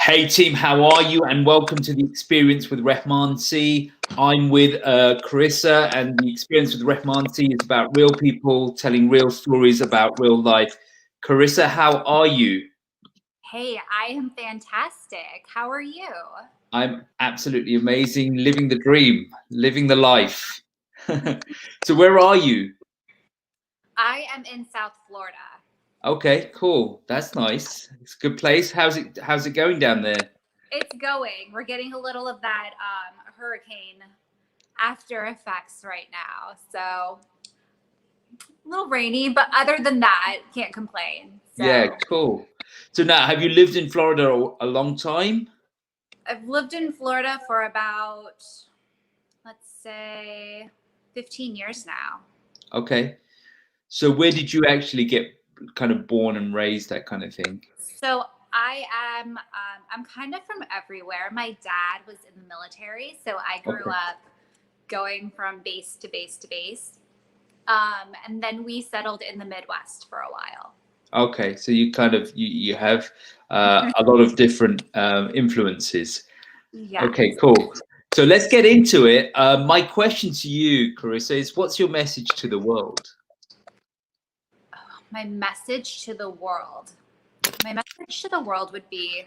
Hey team, how are you? And welcome to the Experience with Rehman Cee. I'm with Korissa, and the Experience with Rehman Cee is about real people telling real stories about real life. Korissa, how are you? Hey, I am fantastic. How are you? I'm absolutely amazing, living the dream, living the life. So where are you? I am in South Florida. Okay, cool. That's nice. It's a good place. How's it going down there? It's going. We're getting a little of that hurricane after effects right now. So a little rainy, but other than that, can't complain. Yeah, So cool. So now, have you lived in Florida a long time? I've lived in Florida for about, let's say, 15 years now. Okay. So where did you actually get kind of born and raised, that kind of thing? So I'm kind of from everywhere. My dad was in the military, so I grew Okay. up going from base to base to base. And then we settled in the Midwest for a while. Okay. So you kind of you have a lot of different influences. Yeah. Okay, cool. So let's get into it. My question to you, Korissa, is what's your message to the world? My message to the world. My message to the world would be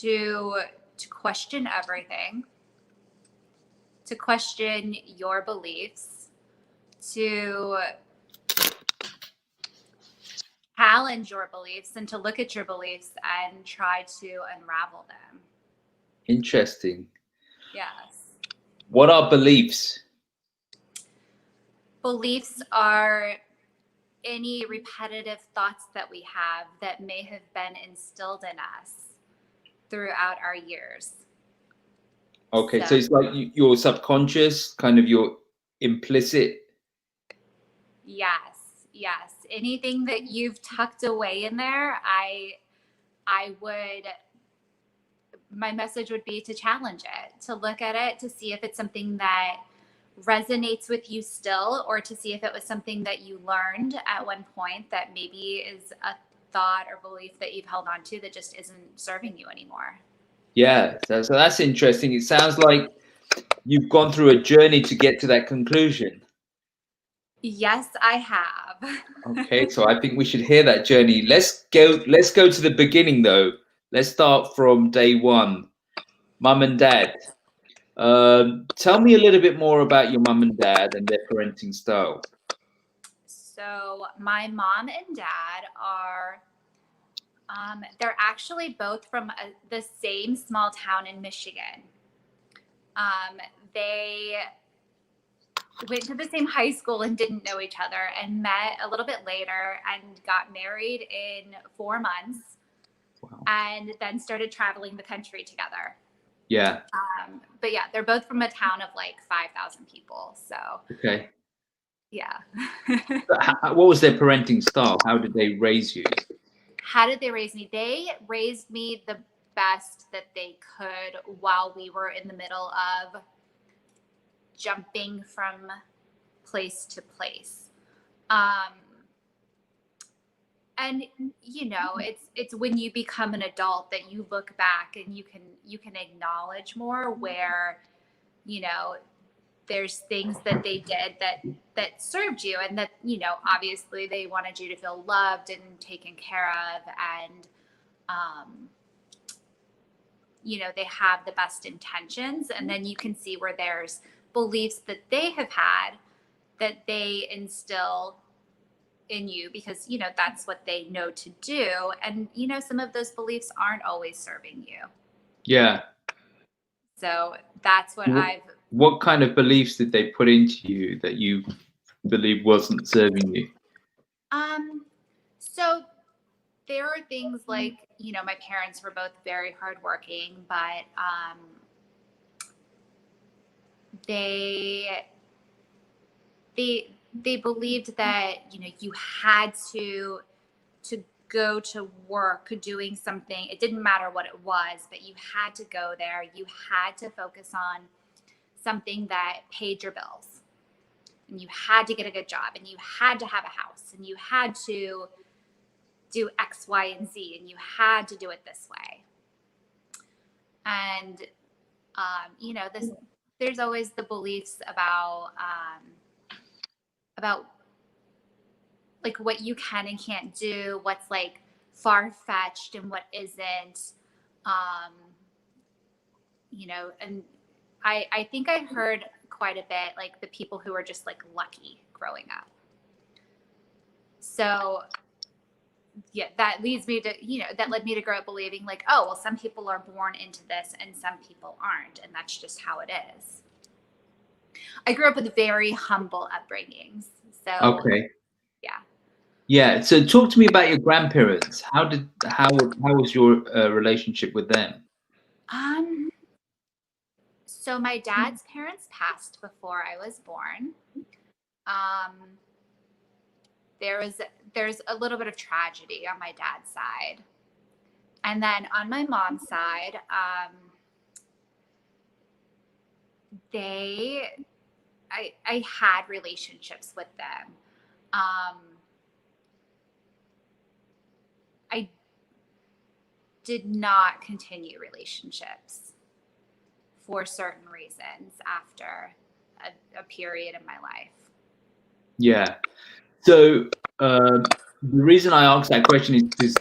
to question everything, to question your beliefs, to challenge your beliefs, and to look at your beliefs and try to unravel them. Interesting. Yes. What are beliefs? Beliefs are any repetitive thoughts that we have that may have been instilled in us throughout our years. Okay, So, so it's like your subconscious, kind of your implicit. yes, yes. Anything that you've tucked away in there, I would my message would be to challenge it, to look at it, to see if it's something that resonates with you still, or to see if it was something that you learned at one point that maybe is a thought or belief that you've held on to that just isn't serving you anymore. Yeah, so that's interesting. It sounds like you've gone through a journey to get to that conclusion. Yes, I have. Okay, so I think we should hear that journey. Let's go to the beginning though. Let's start from day one. Mum and dad. Tell me a little bit more about your mum and dad and their parenting style. So, my mom and dad are they're actually both from the same small town in Michigan. They went to the same high school and didn't know each other and met a little bit later and got married in 4 months Wow. and then started traveling the country together. Yeah. But yeah, they're both from a town of like 5,000 people. So Okay. yeah. What was their parenting style? How did they raise you? How did they raise me? They raised me the best that they could while we were in the middle of jumping from place to place. Um, and it's when you become an adult that you look back and you can acknowledge more where, you know, there's things that they did that served you, and that, obviously they wanted you to feel loved and taken care of, and they have the best intentions. And then you can see where there's beliefs that they have had that they instill in you because that's what they know to do, and some of those beliefs aren't always serving you. Yeah. So that's what I've What kind of beliefs did they put into you that you believe wasn't serving you? so there are things like, my parents were both very hardworking, but they they believed that you had to go to work doing something. It didn't matter what it was, but you had to go there. You had to focus on something that paid your bills, and you had to get a good job, and you had to have a house, and you had to do X, Y, and Z, and you had to do it this way. And you know, there's always the beliefs about like what you can and can't do, what's like far-fetched and what isn't. You know, and I think I heard quite a bit like the people who are just like lucky growing up. So yeah, that leads me to, you know, that led me to grow up believing like, oh, well, some people are born into this and some people aren't. And that's just how it is. I grew up with very humble upbringings. So, Okay. yeah. Yeah. So talk to me about your grandparents. How was your relationship with them? So my dad's parents passed before I was born. There's a little bit of tragedy on my dad's side. And then on my mom's side, I had relationships with them. I did not continue relationships for certain reasons after a period in my life. Yeah. So the reason I asked that question is because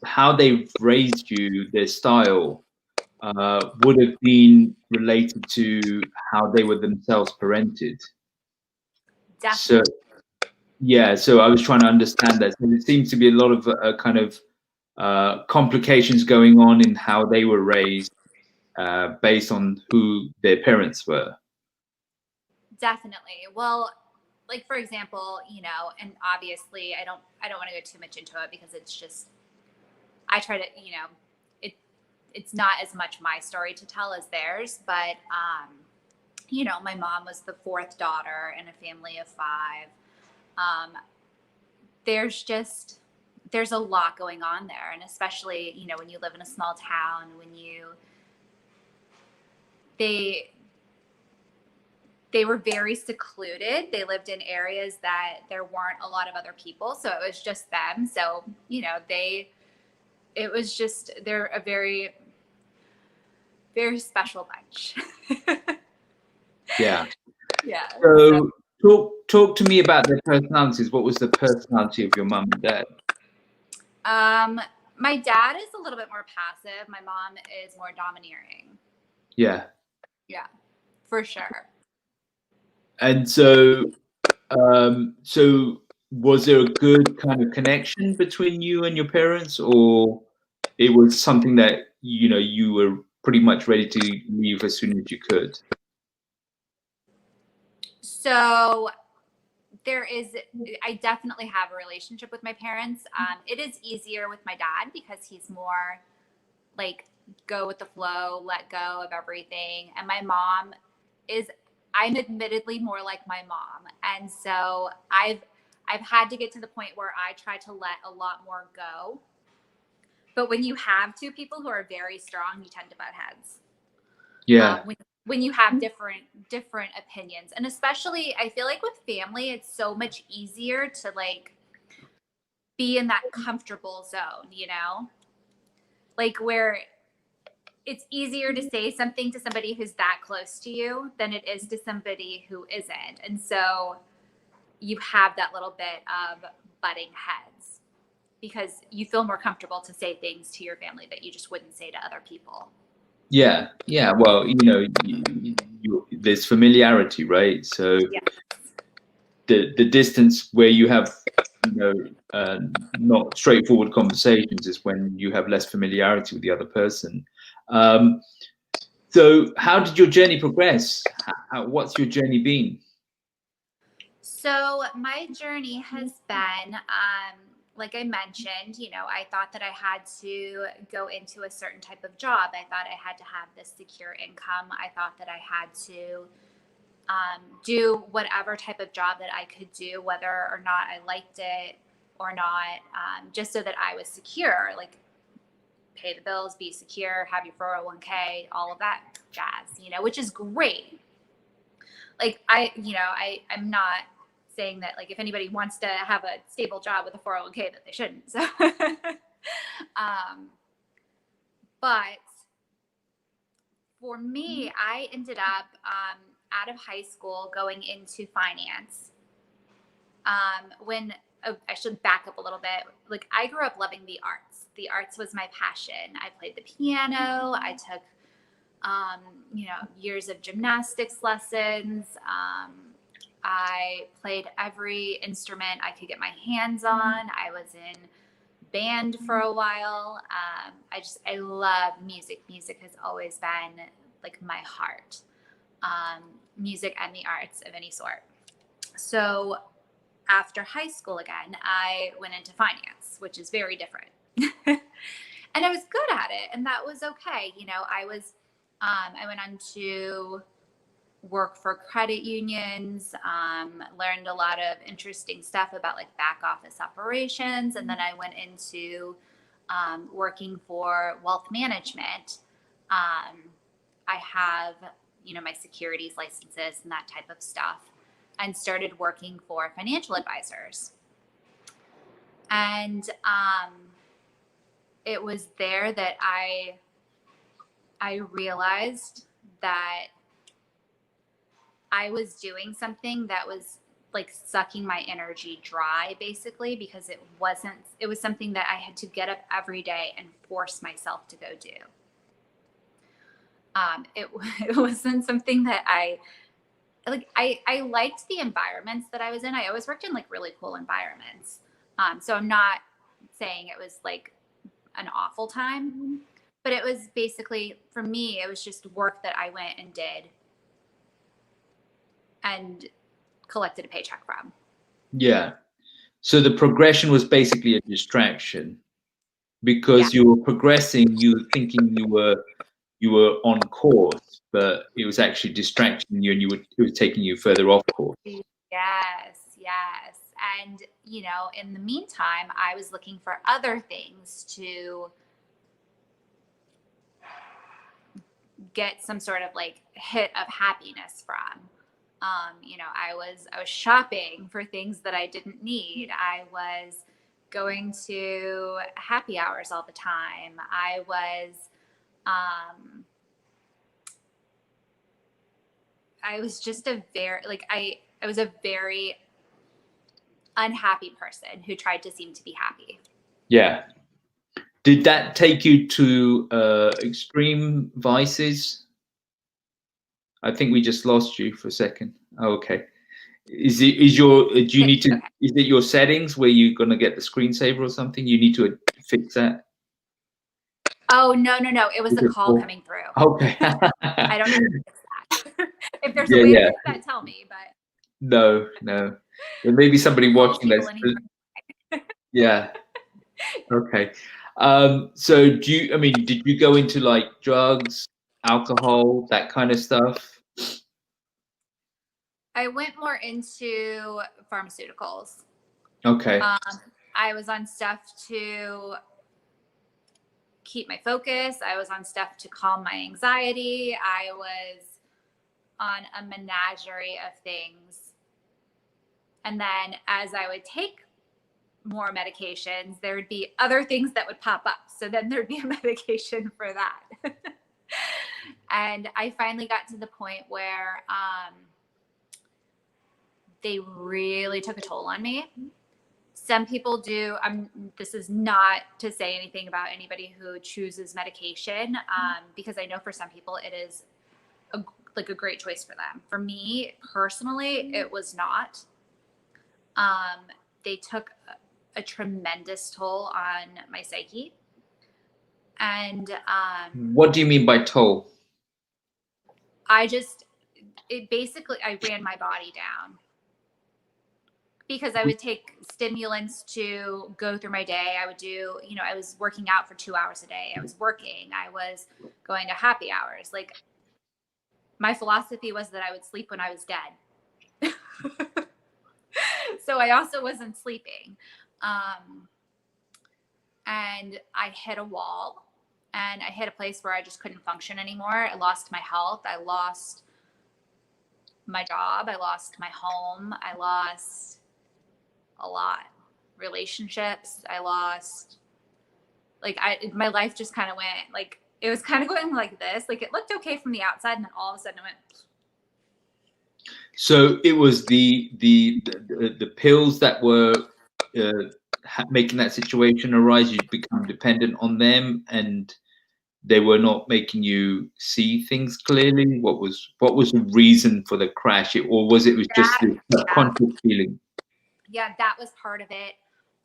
how they've raised you, their style, would have been related to how they were themselves parented. Definitely. So yeah, so I was trying to understand that. So there seems to be a lot of kind of complications going on in how they were raised based on who their parents were. Definitely. Well, like for example, you know, and obviously I don't want to go too much into it because it's just I try to, you know, it's not as much my story to tell as theirs, but you know, my mom was the fourth daughter in a family of 5. There's a lot going on there, and especially, you know, when you live in a small town, they were very secluded. They lived in areas that there weren't a lot of other people, so it was just them. So, you know, they're a very, very special bunch. Yeah. Yeah. So talk to me about their personalities. What was the personality of your mum and dad? My dad is a little bit more passive. My mom is more domineering. Yeah. Yeah, for sure. And so was there a good kind of connection between you and your parents, or it was something that, you know, you were pretty much ready to leave as soon as you could? So I definitely have a relationship with my parents. It is easier with my dad because he's more like go with the flow, let go of everything. And my mom I'm admittedly more like my mom. And so I've had to get to the point where I try to let a lot more go. But when you have two people who are very strong, you tend to butt heads. Yeah. When you have different opinions, and especially I feel like with family, it's so much easier to like be in that comfortable zone, you know, like where it's easier to say something to somebody who's that close to you than it is to somebody who isn't. And so you have that little bit of butting heads because you feel more comfortable to say things to your family that you just wouldn't say to other people. Yeah. Yeah. Well, you know, there's familiarity, right? So Yes. the distance where you have, you know, not straightforward conversations is when you have less familiarity with the other person. So how did your journey progress? What's your journey been? So my journey has been, like I mentioned, you know, I thought that I had to go into a certain type of job. I thought I had to have this secure income. I thought that I had to do whatever type of job that I could do, whether or not I liked it or not, just so that I was secure, like pay the bills, be secure, have your 401k, all of that jazz, you know, which is great. Like I'm not saying that like if anybody wants to have a stable job with a 401k that they shouldn't. So but for me, I ended up out of high school going into finance. When I should back up a little bit. Like I grew up loving the arts. The arts was my passion. I played the piano. I took, years of gymnastics lessons. I played every instrument I could get my hands on. I was in band for a while. I love music. Music has always been like my heart. Music and the arts of any sort. So after high school again, I went into finance, which is very different. And I was good at it, and that was okay. I went on to work for credit unions, learned a lot of interesting stuff about like back office operations. And then I went into working for wealth management. I have, my securities licenses and that type of stuff, and started working for financial advisors. And it was there that I realized that I was doing something that was like sucking my energy dry, basically, because it was something that I had to get up every day and force myself to go do. It wasn't something that I liked the environments that I was in. I always worked in like really cool environments. So I'm not saying it was like an awful time, but it was basically, for me, it was just work that I went and did and collected a paycheck from. Yeah. So the progression was basically a distraction because you were progressing, you were thinking you were on course, but it was actually distracting you, and it was taking you further off course. Yes. And, in the meantime, I was looking for other things to get some sort of like hit of happiness from. I was shopping for things that I didn't need. I was going to happy hours all the time. I was just I was a very unhappy person who tried to seem to be happy. Yeah. Did that take you to extreme vices? I think we just lost you for a second. Oh, okay. Is it your settings where you're going to get the screensaver or something? You need to fix that? Oh, no. It was a call coming through. Okay. I don't know how to fix that. If there's a way to fix that, tell me, but. No. There may be somebody watching this. Yeah. Okay. So did you go into like drugs, alcohol, that kind of stuff? I went more into pharmaceuticals. Okay. I was on stuff to keep my focus. I was on stuff to calm my anxiety. I was on a menagerie of things. And then as I would take more medications, there would be other things that would pop up. So then there'd be a medication for that. And I finally got to the point where they really took a toll on me. Some people do. This is not to say anything about anybody who chooses medication, because I know for some people it is a great choice for them. For me personally, it was not. They took a tremendous toll on my psyche. And what do you mean by toll? I ran my body down. Because I would take stimulants to go through my day. I would do, I was working out for 2 hours a day. I was working. I was going to happy hours. Like, my philosophy was that I would sleep when I was dead. So I also wasn't sleeping. And I hit a wall, and I hit a place where I just couldn't function anymore. I lost my health. I lost my job. I lost my home. I lost a lot. Relationships. I lost, like, my life just kind of went, like, it was kind of going like this. Like, it looked okay from the outside, and then all of a sudden it went. So it was the pills that were making that situation arise. You become dependent on them, and they were not making you see things clearly. What was the reason for the crash? Or was it just That, this subconscious feeling? yeah, that was part of it.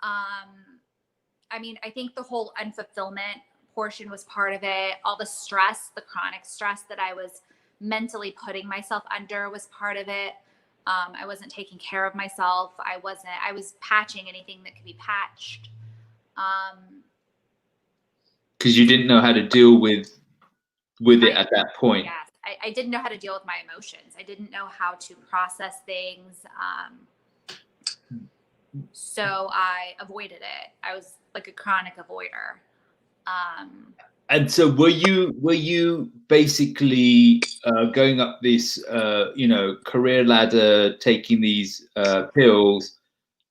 I mean, I think the whole unfulfillment portion was part of it. All the stress, the chronic stress that I was mentally putting myself under was part of it. I wasn't taking care of myself. I was patching anything that could be patched. Because you didn't know how to deal with it at that point. Yes, I didn't know how to deal with my emotions. I didn't know how to process things. So I avoided it. I was like a chronic avoider. And so were you basically going up this career ladder, taking these pills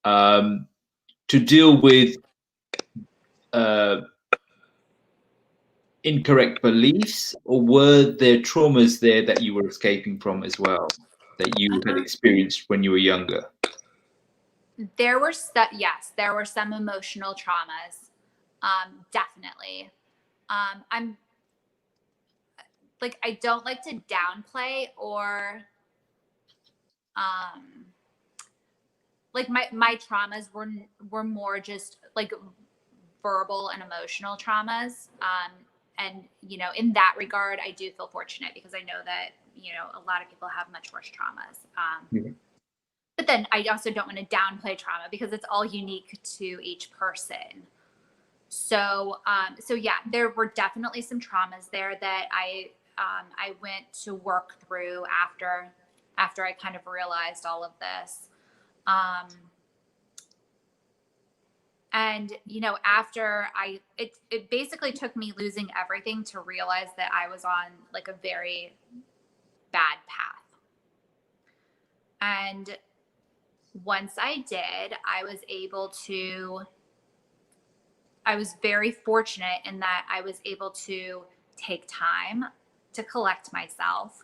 to deal with incorrect beliefs, or were there traumas there that you were escaping from as well, that you had experienced when you were younger? There were there were some emotional traumas. Definitely. I'm like, I don't like to downplay or like my traumas were more just like verbal and emotional traumas. And in that regard, I do feel fortunate because I know that a lot of people have much worse traumas. Yeah. But then I also don't want to downplay trauma because it's all unique to each person. So yeah, there were definitely some traumas there that I went to work through after I kind of realized all of this. And after it basically took me losing everything to realize that I was on like a very bad path. And once I did, I was very fortunate in that I was able to take time to collect myself.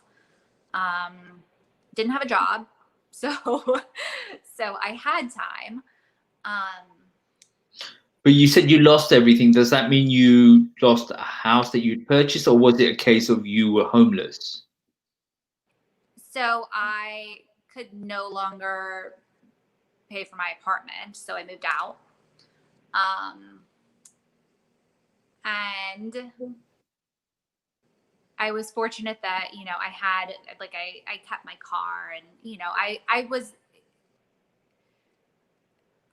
Didn't have a job, so so I had time. But you said you lost everything. Does that mean you lost a house that you'd purchased, or was it a case of you were homeless? So I could no longer pay for my apartment, so I moved out. And I was fortunate that I had, like, I kept my car, and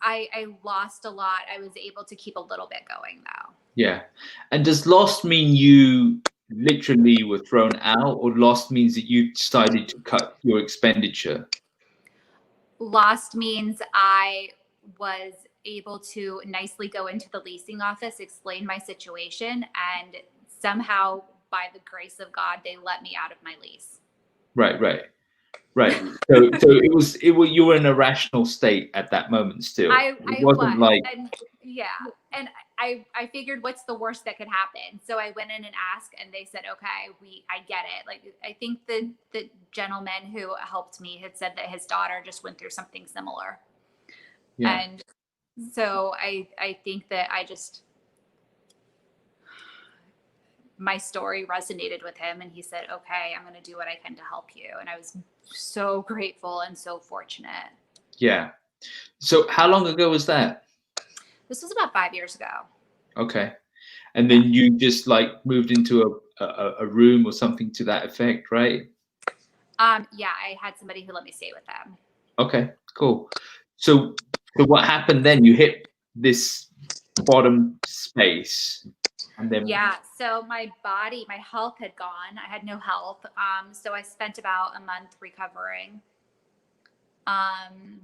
I lost a lot. I was able to keep a little bit going though. Yeah. And does lost mean you literally were thrown out, or lost means that you decided to cut your expenditure? Lost means I was able to nicely go into the leasing office, explain my situation, and somehow, by the grace of God, they let me out of my lease. Right. So you were in a rational state at that moment still. I It wasn't was, like, and yeah, and I figured, what's the worst that could happen? So I went in and asked, and they said, okay, I get it. Like, I think the gentleman who helped me had said that his daughter just went through something similar. yeah. And so I think that my story resonated with him, and he said, okay, I'm going to do what I can to help you. And I was so grateful and so fortunate. Yeah. So how long ago was that? This was about 5 years ago. Okay. And then you just like moved into a room or something to that effect, right? Yeah, I had somebody who let me stay with them. Okay, cool. So what happened then? You hit this bottom space, and then Yeah, so my health had gone. I had no health. So I spent about a month recovering,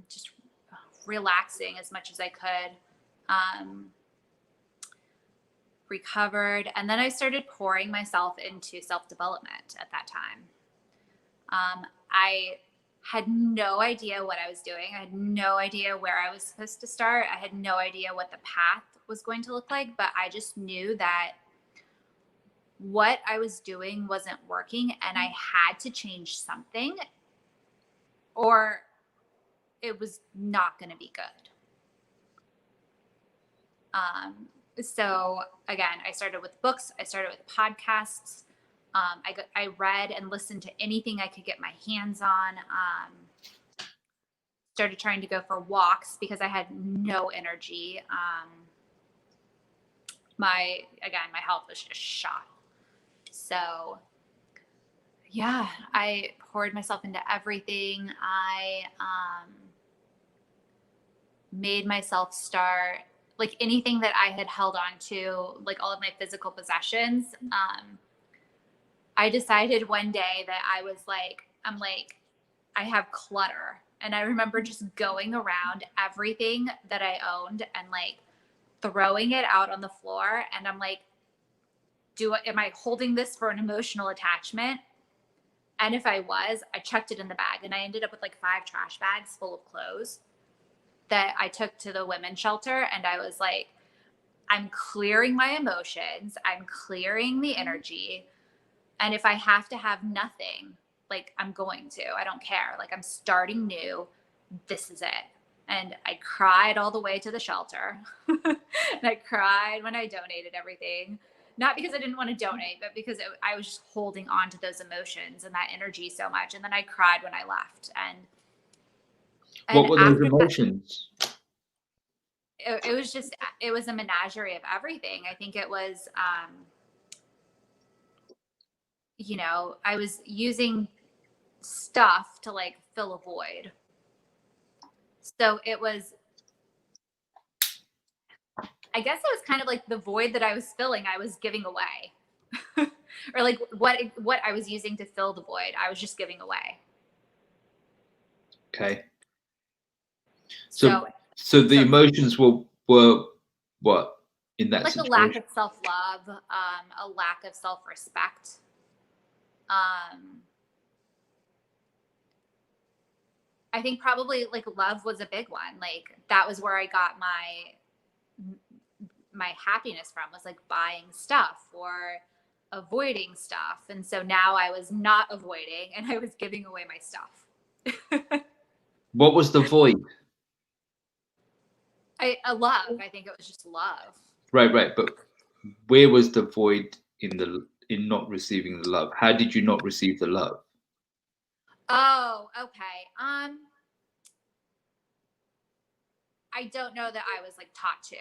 just relaxing as much as I could. Recovered, and then I started pouring myself into self-development at that time. had no idea what I was doing. I had no idea where I was supposed to start. I had no idea what the path was going to look like, but I just knew that what I was doing wasn't working and I had to change something or it was not going to be good. So again, I started with books. I started with podcasts. I read and listened to anything I could get my hands on. Started trying to go for walks because I had no energy. My health was just shot. So yeah, I poured myself into everything. I made myself start, like, anything that I had held on to, like all of my physical possessions. I decided one day that I have clutter. And I remember just going around everything that I owned and like throwing it out on the floor. And I'm like, am I holding this for an emotional attachment? And if I was, I chucked it in the bag. And I ended up with like 5 trash bags full of clothes that I took to the women's shelter. And I was like, I'm clearing my emotions. I'm clearing the energy. And if I have to have nothing, like, I'm going to. I don't care. Like, I'm starting new. This is it. And I cried all the way to the shelter. And I cried when I donated everything. Not because I didn't want to donate, but because I was just holding on to those emotions and that energy so much. And then I cried when I left. And What were those emotions? It was a menagerie of everything. I think it was, I was using stuff to like fill a void. So I guess it was kind of like the void that I was filling, I was giving away. Or like what I was using to fill the void, I was just giving away. Okay. So the emotions were what in that like situation? A lack of self-love, a lack of self-respect. I think probably like love was a big one. Like that was where I got my happiness from, was like buying stuff or avoiding stuff. And so now I was not avoiding and I was giving away my stuff. What was the void? Love. I think it was just love. Right. But where was the void in not receiving the love? How did you not receive the love? Oh, okay. I don't know that I was like taught to.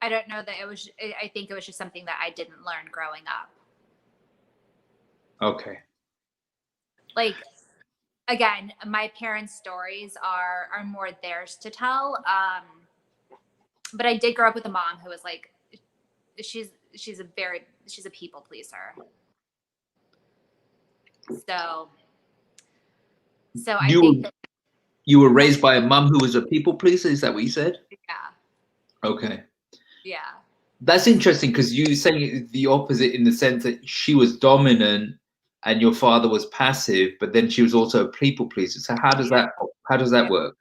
I don't know that I think it was just something that I didn't learn growing up. Okay. Like, again, my parents' stories are more theirs to tell. But I did grow up with a mom who was like, she's a people pleaser. So I think that you were raised by a mom who was a people pleaser. Is that what you said? Yeah. Okay. Yeah. That's interesting because you saying the opposite in the sense that she was dominant and your father was passive, but then she was also a people pleaser. So how does that work?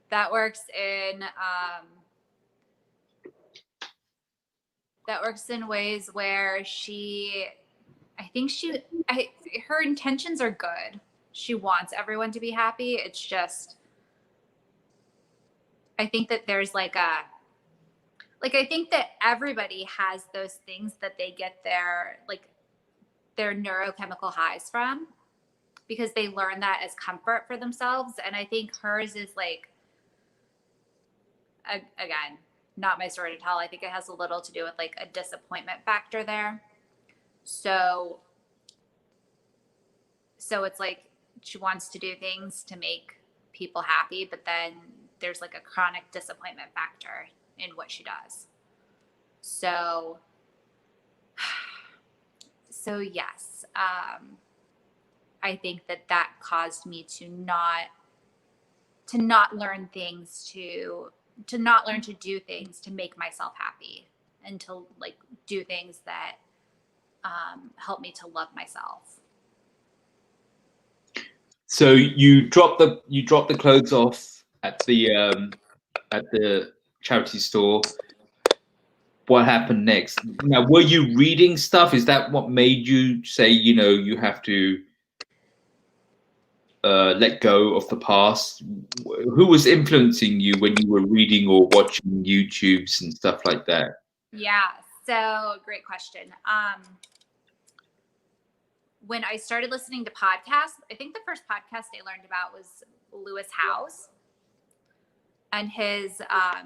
That works in ways where her intentions are good. She wants everyone to be happy. It's just, I think that there's I think that everybody has those things that they get their neurochemical highs from, because they learn that as comfort for themselves. And I think hers is again, not my story to tell. I think it has a little to do with like a disappointment factor there. So it's like she wants to do things to make people happy, but then there's like a chronic disappointment factor in what she does. So yes, I think that caused me to not learn things, to not learn to do things to make myself happy, and to like do things that help me to love myself. So you drop the clothes off at the charity store. What happened next? Now, were you reading stuff? Is that what made you say, you have to let go of the past? Who was influencing you when you were reading or watching YouTubes and stuff like that? Yeah, so great question. When I started listening to podcasts, I think the first podcast I learned about was Lewis Howes and his, I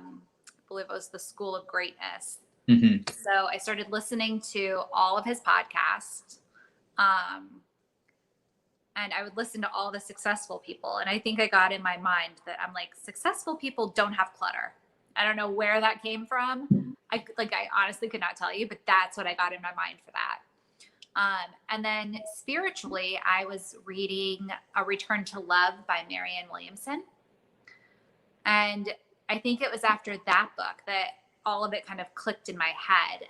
believe it was The School of Greatness. Mm-hmm. So I started listening to all of his podcasts. And I would listen to all the successful people. And I think I got in my mind that I'm like, successful people don't have clutter. I don't know where that came from. I honestly could not tell you, but that's what I got in my mind for that. And then spiritually, I was reading A Return to Love by Marianne Williamson. And I think it was after that book that all of it kind of clicked in my head.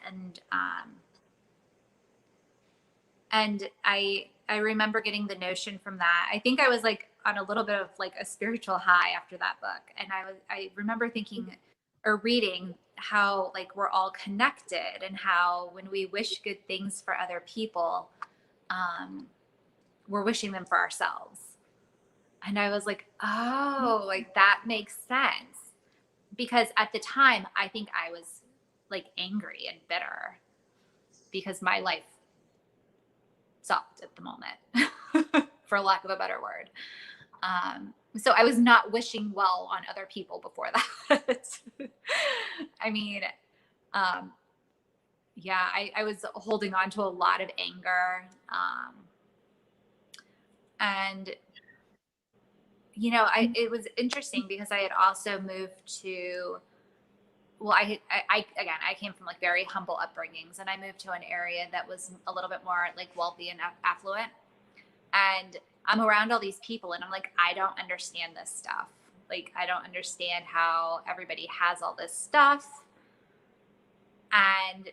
And I remember getting the notion from that. I think I was like on a little bit of like a spiritual high after that book. And I remember thinking or reading how like we're all connected and how when we wish good things for other people, we're wishing them for ourselves. And I was like, oh, like that makes sense. Because at the time, I think I was like angry and bitter because my life sucked at the moment, for lack of a better word. So I was not wishing well on other people before that. I mean, yeah, I was holding on to a lot of anger. And, it was interesting because I had also moved to, well, I came from like very humble upbringings, and I moved to an area that was a little bit more like wealthy and affluent. And I'm around all these people and I'm like, I don't understand this stuff. Like, I don't understand how everybody has all this stuff. And,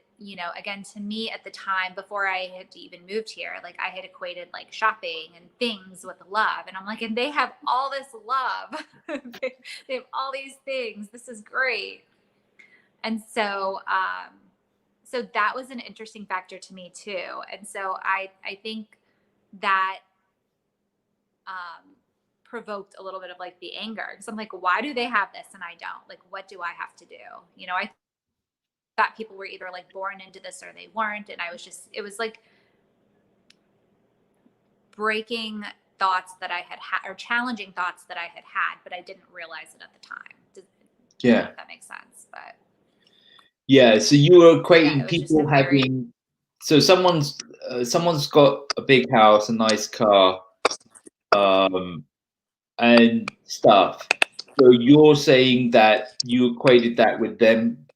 again, to me at the time, before I had even moved here, like I had equated like shopping and things with love. And I'm like, and they have all this love. They have all these things. This is great. And so, so that was an interesting factor to me too. And so I think that, provoked a little bit of like the anger, because I'm like, why do they have this and I don't? Like, what do I have to do? I thought people were either like born into this or they weren't. And it was like breaking thoughts that I had had, or challenging thoughts that I had had, but I didn't realize it at the time. I don't know if that makes sense, but. Yeah. So you were equating people very... having, so someone's got a big house, a nice car, and stuff. So you're saying that you equated that with them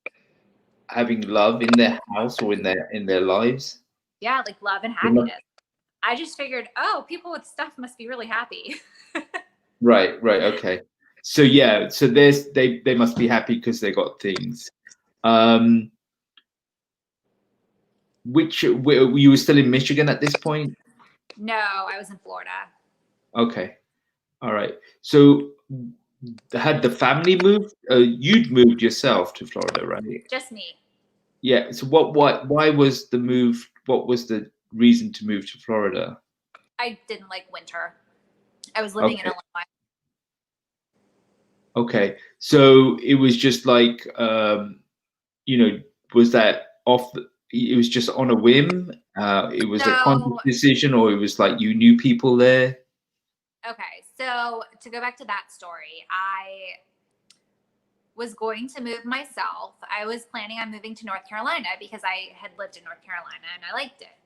having love in their house or in their lives? Yeah, like love and happiness. I just figured, oh, people with stuff must be really happy. Right. Okay. So yeah, so they must be happy because they got things. You were still in Michigan at this point? No, I was in Florida. Okay. All right. So had the family moved? You'd moved yourself to Florida, right? Just me. Yeah. So why was the move? What was the reason to move to Florida? I didn't like winter. I was living in Illinois. Okay. So it was just like, was that it was just on a whim? It was a conscious decision, or it was like you knew people there? Okay. So to go back to that story, I was going to move myself. I was planning on moving to North Carolina because I had lived in North Carolina and I liked it.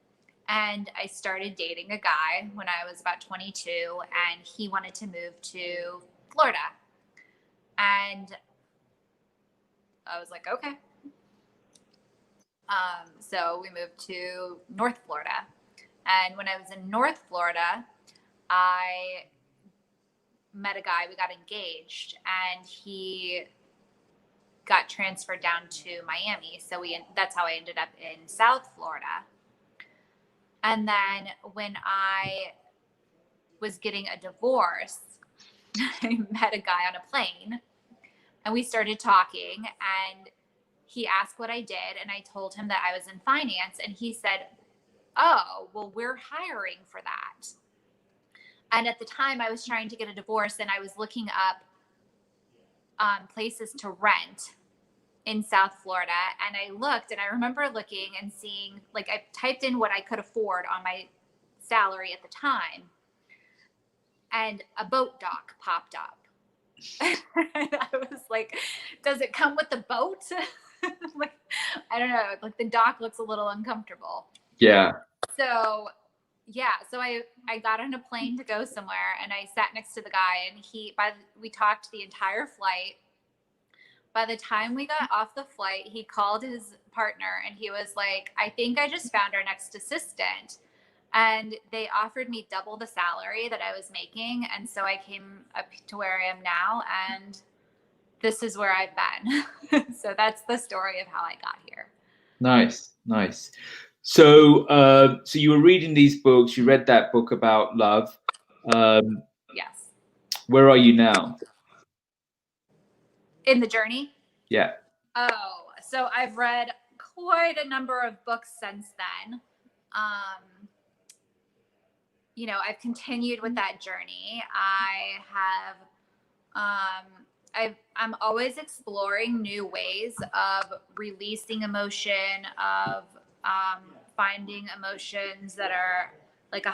And I started dating a guy when I was about 22, and he wanted to move to Florida. And I was like, okay. So we moved to North Florida. And when I was in North Florida, I met a guy, we got engaged, and he got transferred down to Miami. So that's how I ended up in South Florida. And then when I was getting a divorce, I met a guy on a plane and we started talking, and he asked what I did, and I told him that I was in finance, and he said, "Oh, well, we're hiring for that." And at the time I was trying to get a divorce, and I was looking up places to rent in South Florida. And I looked, and I remember looking and seeing, like, I typed in what I could afford on my salary at the time, and a boat dock popped up. And I was like, does it come with the boat? Like, I don't know, like the dock looks a little uncomfortable. Yeah. So yeah, so I got on a plane to go somewhere, and I sat next to the guy, and we talked the entire flight. By the time we got off the flight, he called his partner, and he was like, "I think I just found our next assistant." And they offered me double the salary that I was making. And so I came up to where I am now, and this is where I've been. So that's the story of how I got here. Nice. So, so you were reading these books. You read that book about love. Yes. Where are you now? In the journey? Yeah. Oh, so I've read quite a number of books since then. You know, I've continued with that journey. I'm always exploring new ways of releasing emotion, of finding emotions that are like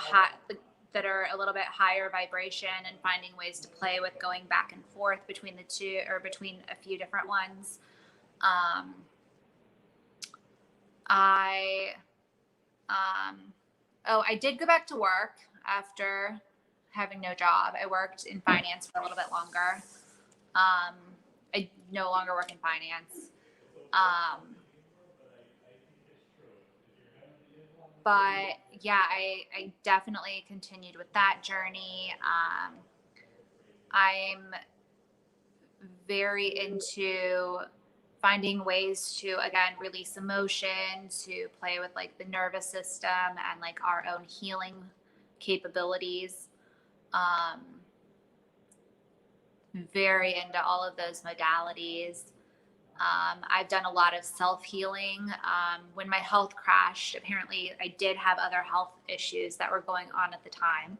that are a little bit higher vibration, and finding ways to play with going back and forth between the two, or between a few different ones. I did go back to work after having no job. I worked in finance for a little bit longer. I no longer work in finance. But yeah, I definitely continued with that journey. I'm very into finding ways to, again, release emotion, to play with like the nervous system and like our own healing capabilities. Very into all of those modalities. I've done a lot of self-healing. When my health crashed, apparently I did have other health issues that were going on at the time.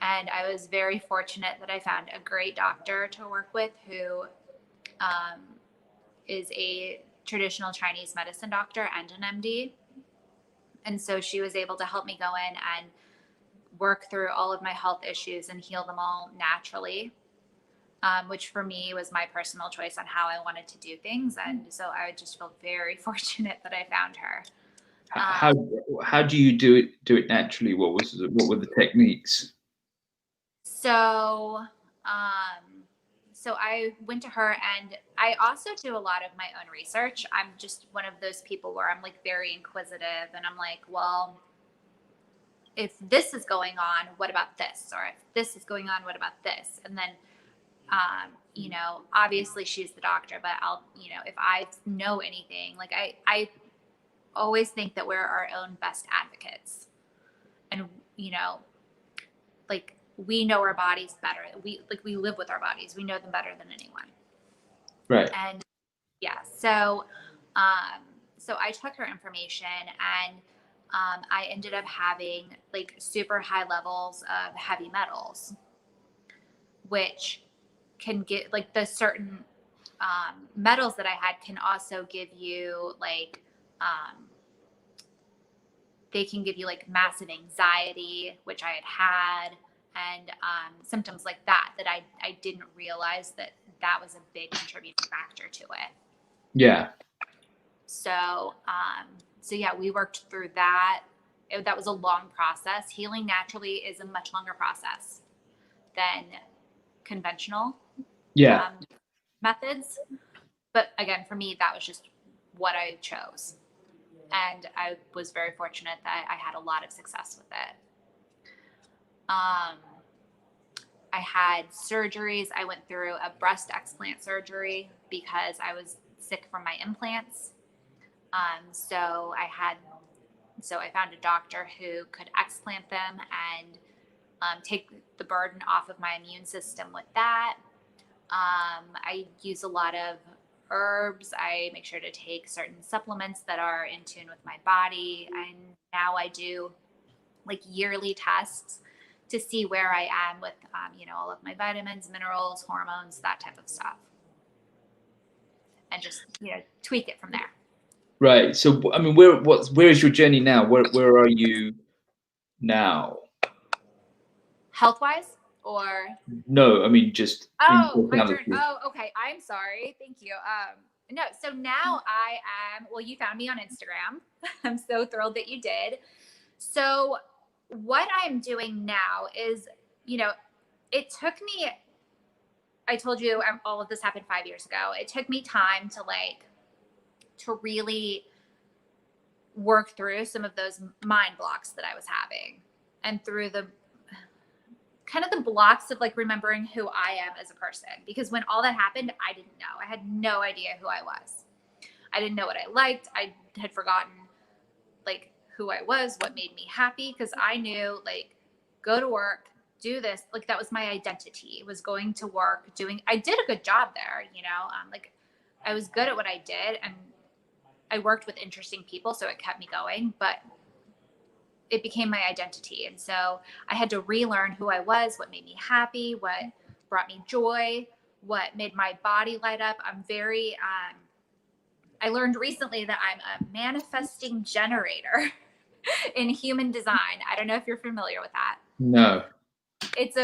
And I was very fortunate that I found a great doctor to work with who is a traditional Chinese medicine doctor and an MD. And so she was able to help me go in and work through all of my health issues and heal them all naturally, which for me was my personal choice on how I wanted to do things. And so I just feel very fortunate that I found her. How do you do it naturally? What were the techniques? So I went to her, and I also do a lot of my own research. I'm just one of those people where I'm like very inquisitive, and I'm like, well, if this is going on, what about this? Or if this is going on, what about this? And then, you know, obviously she's the doctor, but I'll, you know, if I know anything, like I always think that we're our own best advocates. And, you know, like we know our bodies better. We live with our bodies. We know them better than anyone. Right. And yeah, so I took her information, and I ended up having like super high levels of heavy metals, which can get like the certain metals that I had can also give you like they can give you like massive anxiety, which I had, and symptoms like that I didn't realize that was a big contributing factor to it. Yeah. So yeah, we worked through that. That was a long process. Healing naturally is a much longer process than conventional methods. But again, for me, that was just what I chose. And I was very fortunate that I had a lot of success with it. I had surgeries. I went through a breast explant surgery because I was sick from my implants. So I found a doctor who could explant them, and take the burden off of my immune system with that. I use a lot of herbs. I make sure to take certain supplements that are in tune with my body. And now I do like yearly tests to see where I am with, all of my vitamins, minerals, hormones, that type of stuff. And just, tweak it from there. Right. So, I mean, where is your journey now? Where are you now? Health-wise or? No, I mean, just in My journey. totality. Oh, okay. I'm sorry. Thank you. No, so now I am, well, you found me on Instagram. I'm so thrilled that you did. So what I'm doing now is, it took me, I told you all of this happened 5 years ago. It took me time to really work through some of those mind blocks that I was having, and through the kind of the blocks of like remembering who I am as a person. Because when all that happened, I didn't know. I had no idea who I was. I didn't know what I liked. I had forgotten like who I was, what made me happy. Because I knew like go to work, do this. Like that was my identity. It was going to work, I did a good job there, like I was good at what I did, and I worked with interesting people, so it kept me going, but it became my identity. And so I had to relearn who I was, what made me happy, what brought me joy, what made my body light up. I learned recently that I'm a manifesting generator in human design. I don't know if you're familiar with that. No. It's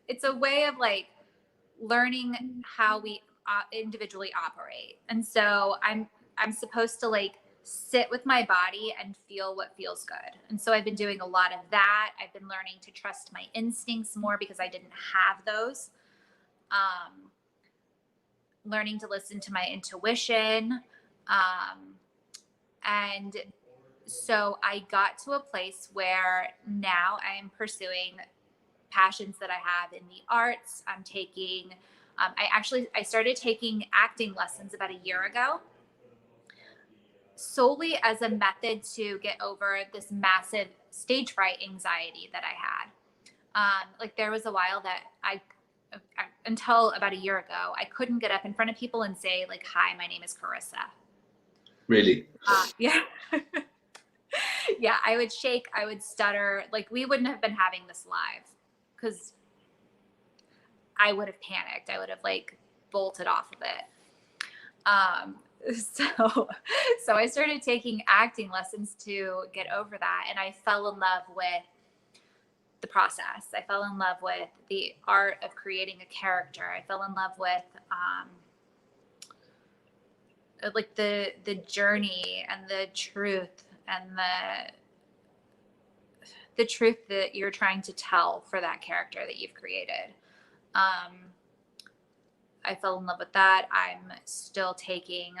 it's a way of like learning how we individually operate. And so I'm supposed to like sit with my body and feel what feels good. And so I've been doing a lot of that. I've been learning to trust my instincts more because I didn't have those. Learning to listen to my intuition. And so I got to a place where now I am pursuing passions that I have in the arts. I'm taking, I started taking acting lessons about a year ago, solely as a method to get over this massive stage fright anxiety that I had. Like there was a while that until about a year ago, I couldn't get up in front of people and say like, hi, my name is Korissa. Really? Yeah. Yeah. I would shake, I would stutter. Like we wouldn't have been having this live because I would have panicked. I would have like bolted off of it. So I started taking acting lessons to get over that. And I fell in love with the process. I fell in love with the art of creating a character. I fell in love with, like the journey and the truth and the truth that you're trying to tell for that character that you've created. I fell in love with that. I'm still taking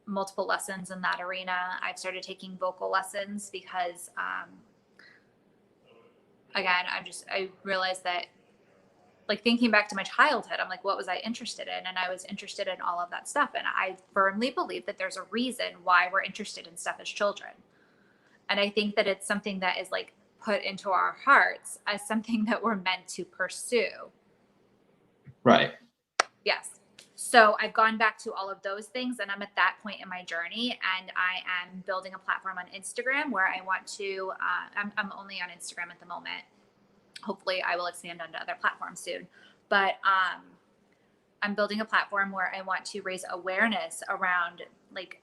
multiple lessons in that arena. I've started taking vocal lessons because, again, I realized that, like thinking back to my childhood, I'm like, what was I interested in? And I was interested in all of that stuff. And I firmly believe that there's a reason why we're interested in stuff as children. And I think that it's something that is like put into our hearts as something that we're meant to pursue. Right. Yes. So I've gone back to all of those things, and I'm at that point in my journey, and I am building a platform on Instagram where I want to, I'm only on Instagram at the moment. Hopefully I will expand onto other platforms soon, but I'm building a platform where I want to raise awareness around like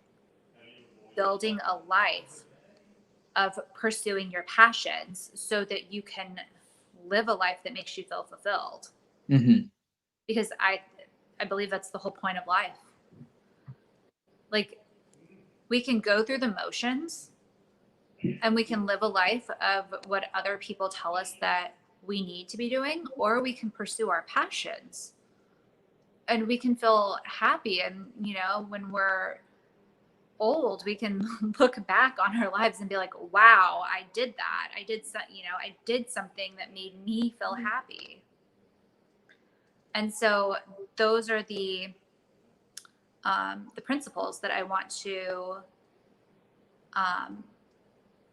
building a life of pursuing your passions so that you can live a life that makes you feel fulfilled. Mm-hmm. Because I believe that's the whole point of life. Like we can go through the motions and we can live a life of what other people tell us that we need to be doing, or we can pursue our passions and we can feel happy. And, when we're old, we can look back on our lives and be like, wow, I did that. I did something that made me feel happy. And so those are the principles that I want to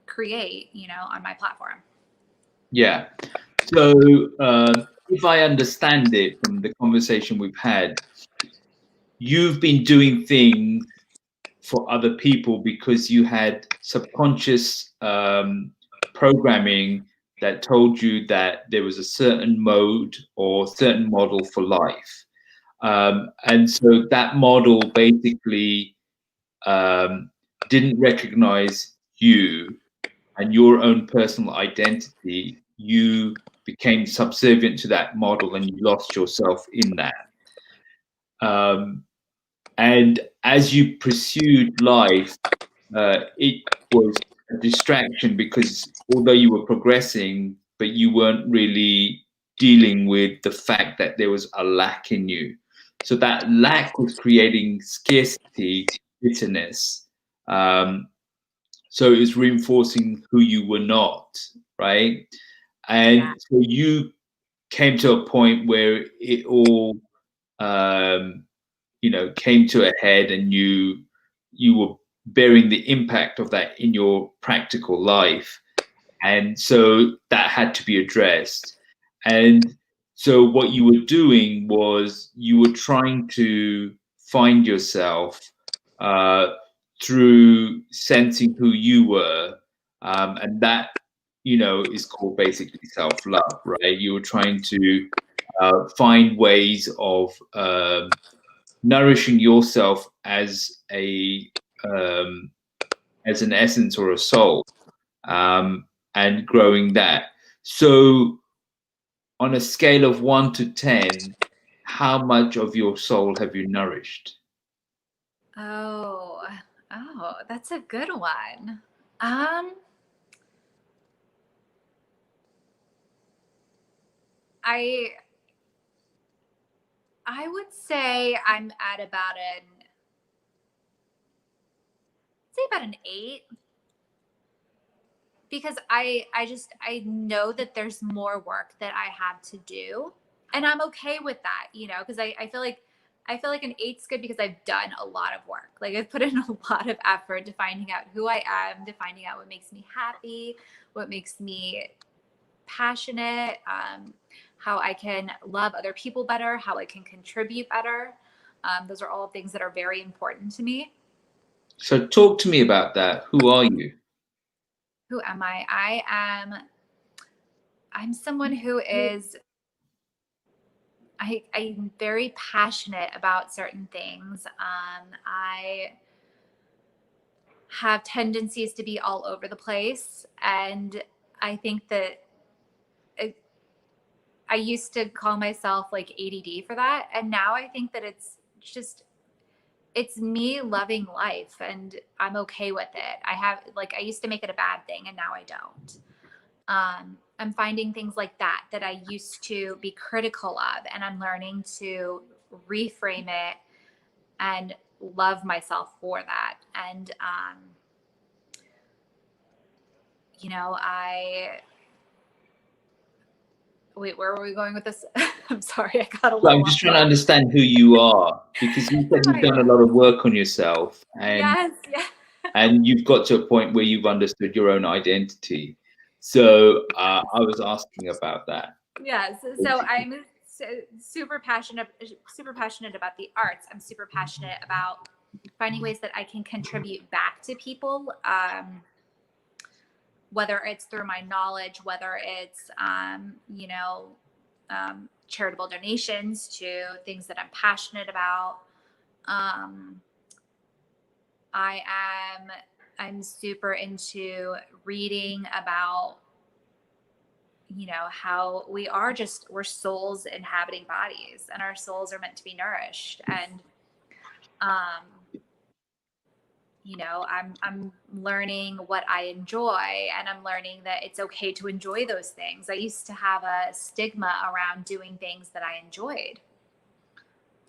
create, on my platform. Yeah. So, if I understand it from the conversation we've had, you've been doing things for other people because you had subconscious programming that told you that there was a certain mode or certain model for life. And so that model basically didn't recognize you and your own personal identity. You became subservient to that model and you lost yourself in that. Um, and as you pursued life, it was a distraction because although you were progressing, but you weren't really dealing with the fact that there was a lack in you. So that lack was creating scarcity, bitterness. So it was reinforcing who you were not, right? Yeah. And so you came to a point where it all um, came to a head, and you were bearing the impact of that in your practical life, and so that had to be addressed. And so what you were doing was you were trying to find yourself uh, through sensing who you were, and that is called basically self-love, right? You were trying to find ways of nourishing yourself um, as an essence or a soul, and growing that. So, on a scale of 1 to 10, how much of your soul have you nourished? Oh, oh, that's a good one. Um, I I would say I'm at about an 8, because I know that there's more work that I have to do, and I'm okay with that, because I feel like an 8's good because I've done a lot of work. Like, I've put in a lot of effort to finding out who I am, to finding out what makes me happy, what makes me passionate, how I can love other people better, how I can contribute better. Those are all things that are very important to me. So, talk to me about that. Who are you? Who am I? I'm someone who is, I'm very passionate about certain things. I have tendencies to be all over the place, and I think that it, I used to call myself like ADD for that, and now I think that it's me loving life, and I'm okay with it. I used to make it a bad thing, and now I don't. I'm finding things like that I used to be critical of, and I'm learning to reframe it and love myself for that. And I wait, where were we going with this? I'm sorry, I got a Well, I'm little just off trying to track. understand who you are because you said you've done a lot of work on yourself, and Yes, yeah. you've got to a point where you've understood your own identity. So I was asking about that. Yes. So I'm super passionate about the arts. I'm super passionate about finding ways that I can contribute back to people, whether it's through my knowledge, whether it's, charitable donations to things that I'm passionate about. Um, I am, I'm super into reading about, how we're souls inhabiting bodies, and our souls are meant to be nourished. And, um, I'm learning what I enjoy, and I'm learning that it's okay to enjoy those things. I used to have a stigma around doing things that I enjoyed.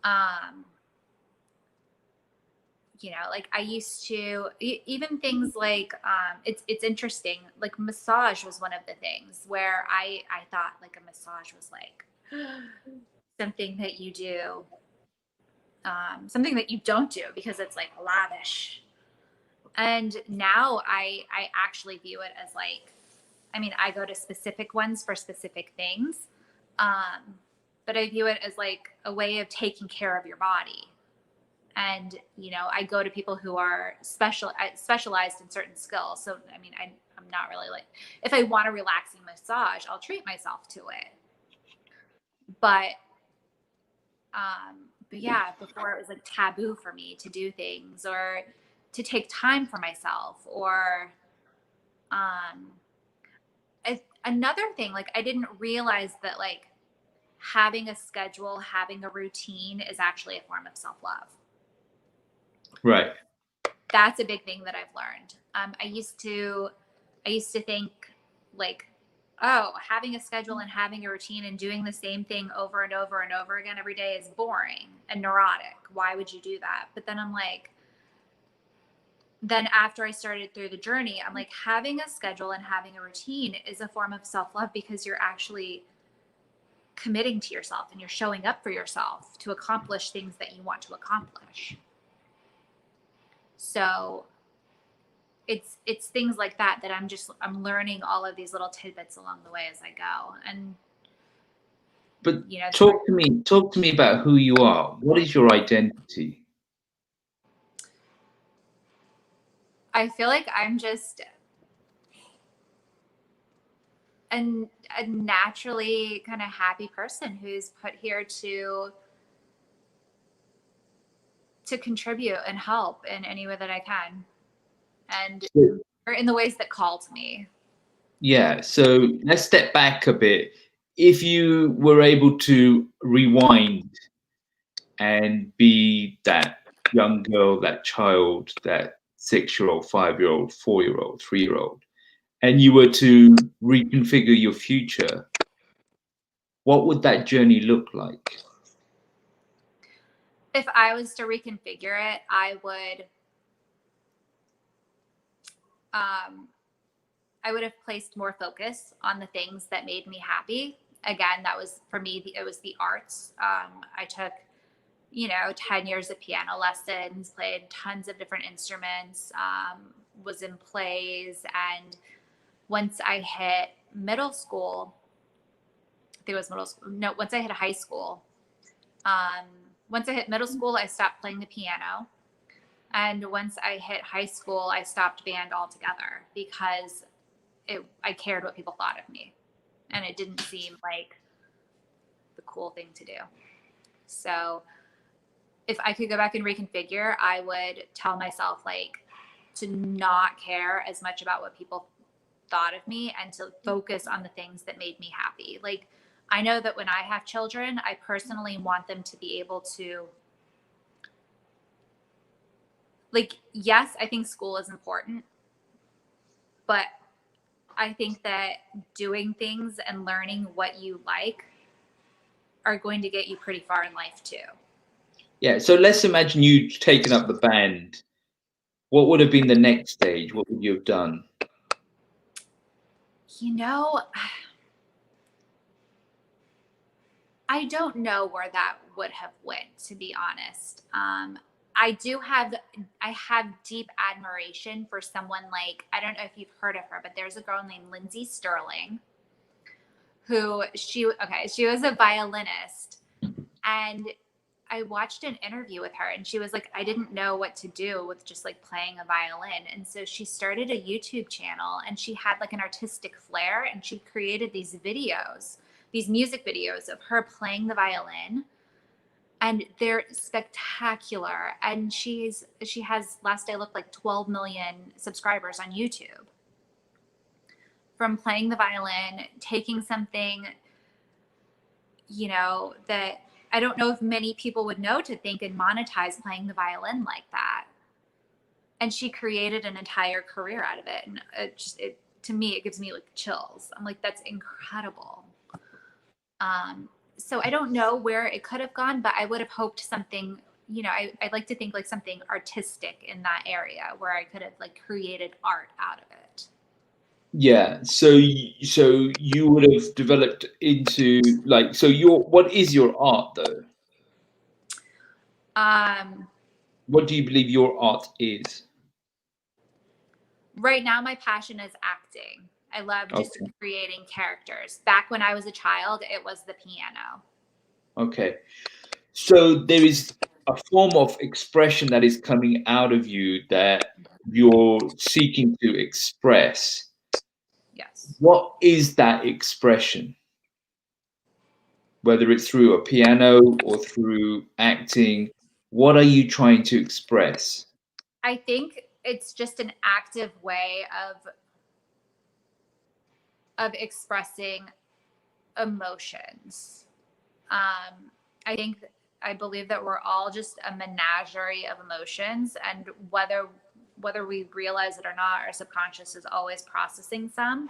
Um, like I used to, even things like, it's interesting, like massage was one of the things where I thought like a massage was like something that you do, something that you don't do because it's like lavish. And now I actually view it as like I mean, I go to specific ones for specific things. But I view it as like a way of taking care of your body. And, you know, I go to people who are specialized in certain skills. So, I mean, I'm not really like, if I want a relaxing massage, I'll treat myself to it. But yeah, before it was like taboo for me to do things or to take time for myself or, another thing, like I didn't realize that like having a schedule, having a routine is actually a form of self-love. Right. That's a big thing that I've learned. I used to think like, oh, having a schedule and having a routine and doing the same thing over and over and over again every day is boring and neurotic. Why would you do that? But then I'm like, then after I started through the journey, I'm like, having a schedule and having a routine is a form of self-love because you're actually committing to yourself and you're showing up for yourself to accomplish things that you want to accomplish. So it's things like that I'm learning all of these little tidbits along the way as I go. And But you know, talk to me about who you are. What is your identity? I feel like I'm just a naturally kind of happy person who's put here to contribute and help in any way that I can, and or in the ways that call to me. Yeah. So let's step back a bit. If you were able to rewind and be that young girl, that child, that 6-year-old, 5-year-old, 4-year-old, 3-year-old, and you were to reconfigure your future, what would that journey look like? If I was to reconfigure it, I would have placed more focus on the things that made me happy. Again, that was for me, it was the arts. I took, 10 years of piano lessons, played tons of different instruments, was in plays. And once I hit middle school, I think it was middle school. No, once I hit high school, once I hit middle school, I stopped playing the piano. And once I hit high school, I stopped band altogether because I cared what people thought of me. And it didn't seem like the cool thing to do. So if I could go back and reconfigure, I would tell myself like to not care as much about what people thought of me and to focus on the things that made me happy. Like I know that when I have children, I personally want them to be able to, like, yes, I think school is important, but I think that doing things and learning what you like are going to get you pretty far in life too. Yeah. So let's imagine you taken up the band. What would have been the next stage? What would you have done? I don't know where that would have went, to be honest. I have deep admiration for someone like, I don't know if you've heard of her, but there's a girl named Lindsay Sterling who she was a violinist, and I watched an interview with her and she was like, I didn't know what to do with just like playing a violin. And so she started a YouTube channel and she had like an artistic flair and she created these music videos of her playing the violin. And they're spectacular. And she has, last I looked, like 12 million subscribers on YouTube from playing the violin, taking something, that I don't know if many people would know to think and monetize playing the violin like that. And she created an entire career out of it. And to me, it gives me like chills. I'm like, that's incredible. So I don't know where it could have gone, but I would have hoped something, I'd like to think like something artistic in that area where I could have like created art out of it. Yeah. So you would have developed into like, what is your art though? What do you believe your art is? Right now, my passion is acting. I love just Okay. creating characters. Back when I was a child, it was the piano. Okay. So there is a form of expression that is coming out of you that you're seeking to express. Yes. What is that expression? Whether it's through a piano or through acting, what are you trying to express? I think it's just an active way of expressing emotions. I think I believe that we're all just a menagerie of emotions, and whether we realize it or not, our subconscious is always processing some.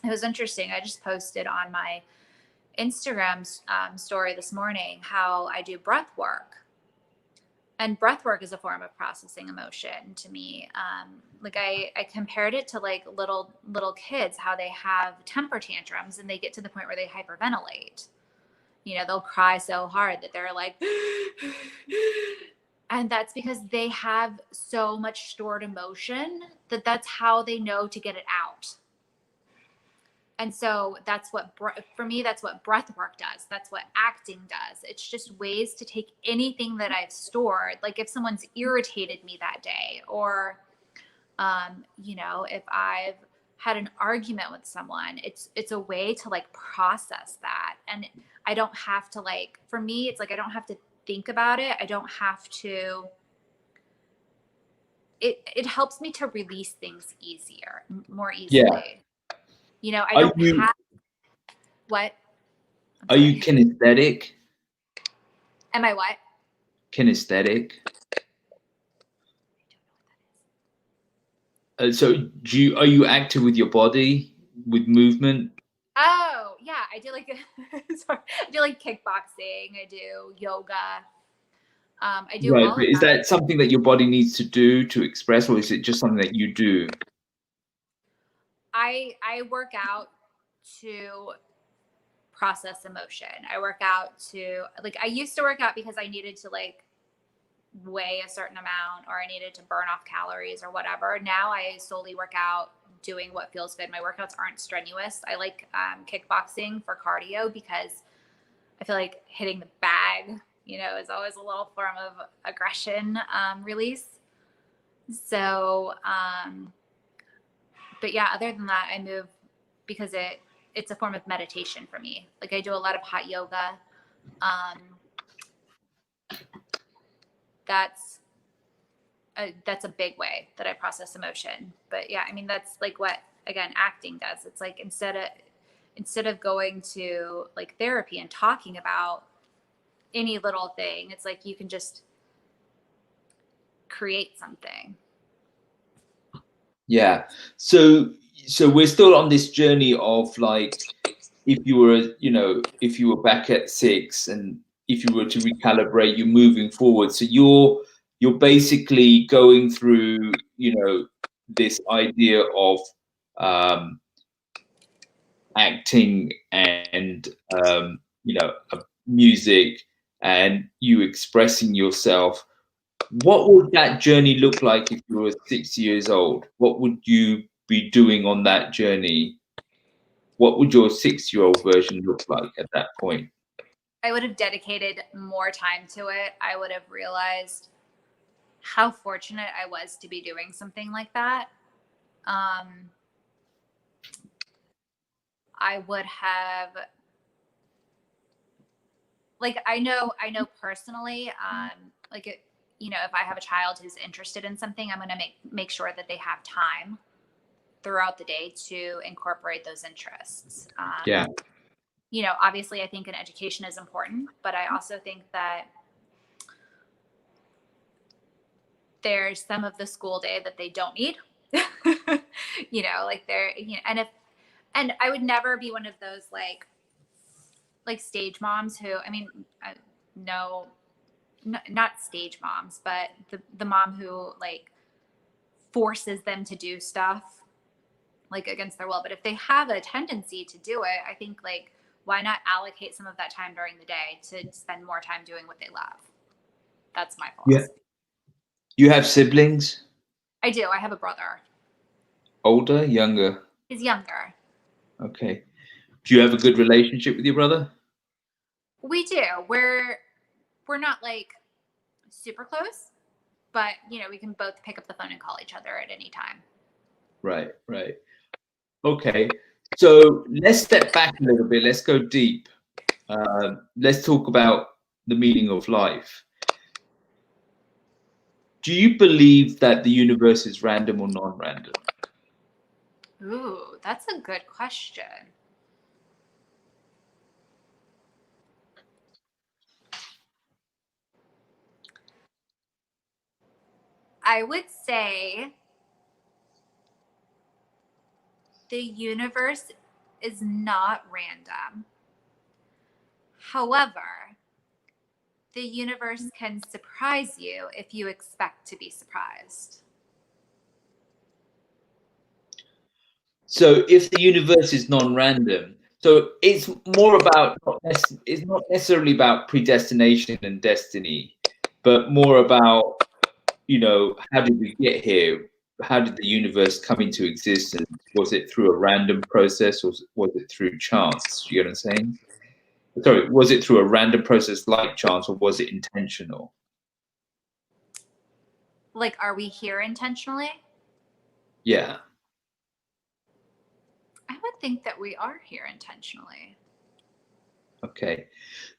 It was interesting. I just posted on my Instagram story this morning how I do breath work. And breath work is a form of processing emotion to me. Like I compared it to like little kids, how they have temper tantrums and they get to the point where they hyperventilate. You know, they'll cry so hard that they're like, and that's because they have so much stored emotion that that's how they know to get it out. And so that's what, for me, that's what breath work does. That's what acting does. It's just ways to take anything that I've stored. Like if someone's irritated me that day, or, you know, if I've had an argument with someone, it's a way to like process that. And I don't have to like, for me, it's like, I don't have to think about it. I don't have to, it helps me to release things more easily. Yeah. You know, I Are don't you have what? I'm are you sorry. kinesthetic? Am I what? Kinesthetic. So are you active with your body, with movement? Oh, yeah. I do like sorry. I do like kickboxing. I do yoga. I do Right, all but of is that. that something that your body needs to do to express, or is it just something that you do? I work out to process emotion. I work out to like I used to work out because I needed to like weigh a certain amount or I needed to burn off calories or whatever. Now I solely work out doing what feels good. My workouts aren't strenuous. I like kickboxing for cardio because I feel like hitting the bag, you know, is always a little form of aggression release. So, but yeah, other than that, I move because it's a form of meditation for me. Like I do a lot of hot yoga. Um, that's a big way that I process emotion. But yeah, I mean that's like what again acting does. It's like instead of going to like therapy and talking about any little thing, it's like you can just create something. Yeah. So we're still on this journey of like, if you were, if you were back at 6 and if you were to recalibrate, you're moving forward. So you're basically going through, this idea of um, acting and music and you expressing yourself. What would that journey look like if you were 6 years old? What would you be doing on that journey? What would your 6-year-old version look like at that point? I would have dedicated more time to it. I would have realized how fortunate I was to be doing something like that. I would have like I know personally like it, you know, if I have a child who's interested in something, I'm going to make sure that they have time throughout the day to incorporate those interests. Yeah. You know, obviously I think an education is important, but I also think that there's some of the school day that they don't need. You know, like they're, you know, and I would never be one of those like stage moms who, I mean, no, not stage moms, but the mom who like forces them to do stuff like against their will. But if they have a tendency to do it, I think like why not allocate some of that time during the day to spend more time doing what they love? That's my Yeah. philosophy. You have siblings? I do. I have a brother. Older, younger? He's younger. Okay. Do you have a good relationship with your brother? We do. We're not like super close, but we can both pick up the phone and call each other at any time. Right. Okay. So let's step back a little bit. Let's go deep. Let's talk about the meaning of life. Do you believe that the universe is random or non-random? Ooh, that's a good question. I would say the universe is not random. However, the universe can surprise you if you expect to be surprised. So if the universe is non-random, so it's more about it's not necessarily about predestination and destiny, but more about, how did we get here? How did the universe come into existence? Was it through a random process, or was it through chance? You know what I'm saying? Sorry, was it through a random process like chance, or was it intentional? Like, are we here intentionally? Yeah. I would think that we are here intentionally. Okay.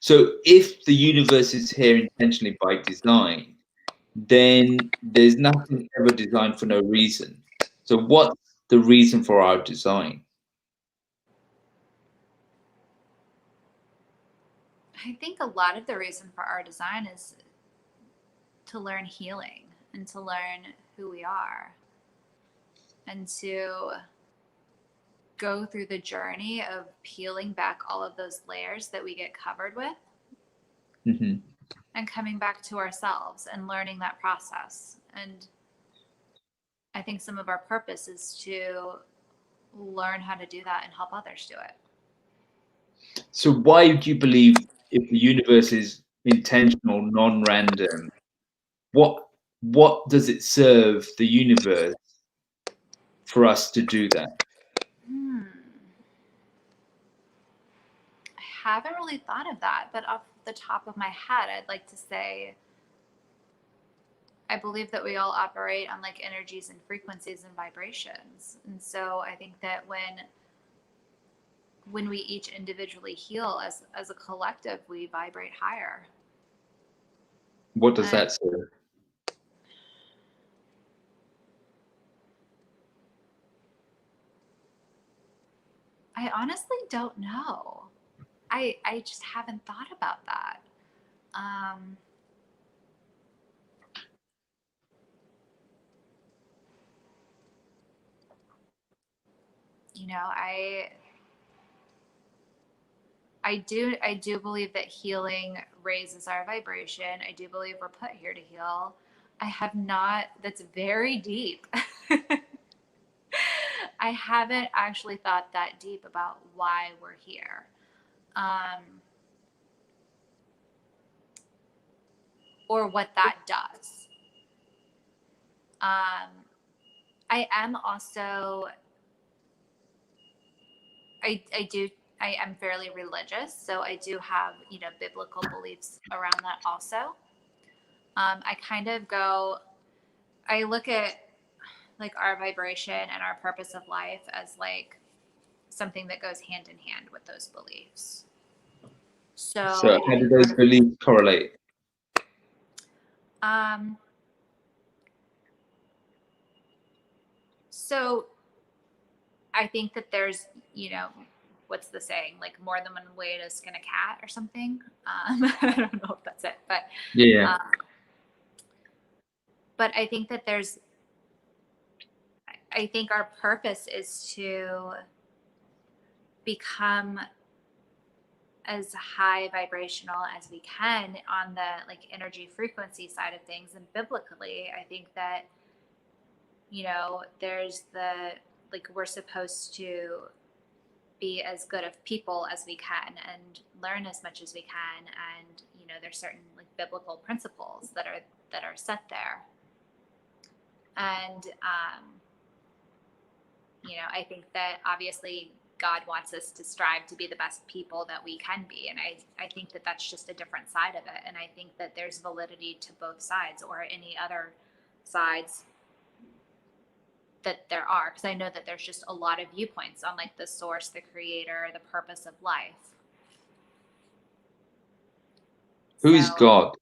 So if the universe is here intentionally by design, then there's nothing ever designed for no reason. So what's the reason for our design? I think a lot of the reason for our design is to learn healing and to learn who we are and to go through the journey of peeling back all of those layers that we get covered with Mm-hmm. and coming back to ourselves and learning that process. And I think some of our purpose is to learn how to do that and help others do it. So why do you believe, if the universe is intentional, non-random, what does it serve the universe for us to do that? I haven't really thought of that, but off the top of my head, I'd like to say I believe that we all operate on like energies and frequencies and vibrations. And so I think that when we each individually heal as a collective, we vibrate higher. What does that serve? I honestly don't know. I just haven't thought about that. You know, I do believe that healing raises our vibration. I do believe we're put here to heal. I have not, that's very deep. I haven't actually thought that deep about why we're here. Or what that does. I am also, I am fairly religious, so I do have, biblical beliefs around that also. I kind of I look at like our vibration and our purpose of life as like something that goes hand in hand with those beliefs. So How do those beliefs correlate? So I think that there's, what's the saying? Like more than one way to skin a cat or something. I don't know if that's it, but Yeah. But I think that I think our purpose is to become as high vibrational as we can on the like energy frequency side of things. And biblically, I think that, there's the, like, we're supposed to be as good of people as we can and learn as much as we can. And, there's certain like biblical principles that are set there. And, I think that obviously God wants us to strive to be the best people that we can be. And I think that that's just a different side of it. And I think that there's validity to both sides or any other sides that there are. Because I know that there's just a lot of viewpoints on like the source, the creator, the purpose of life. Who is God?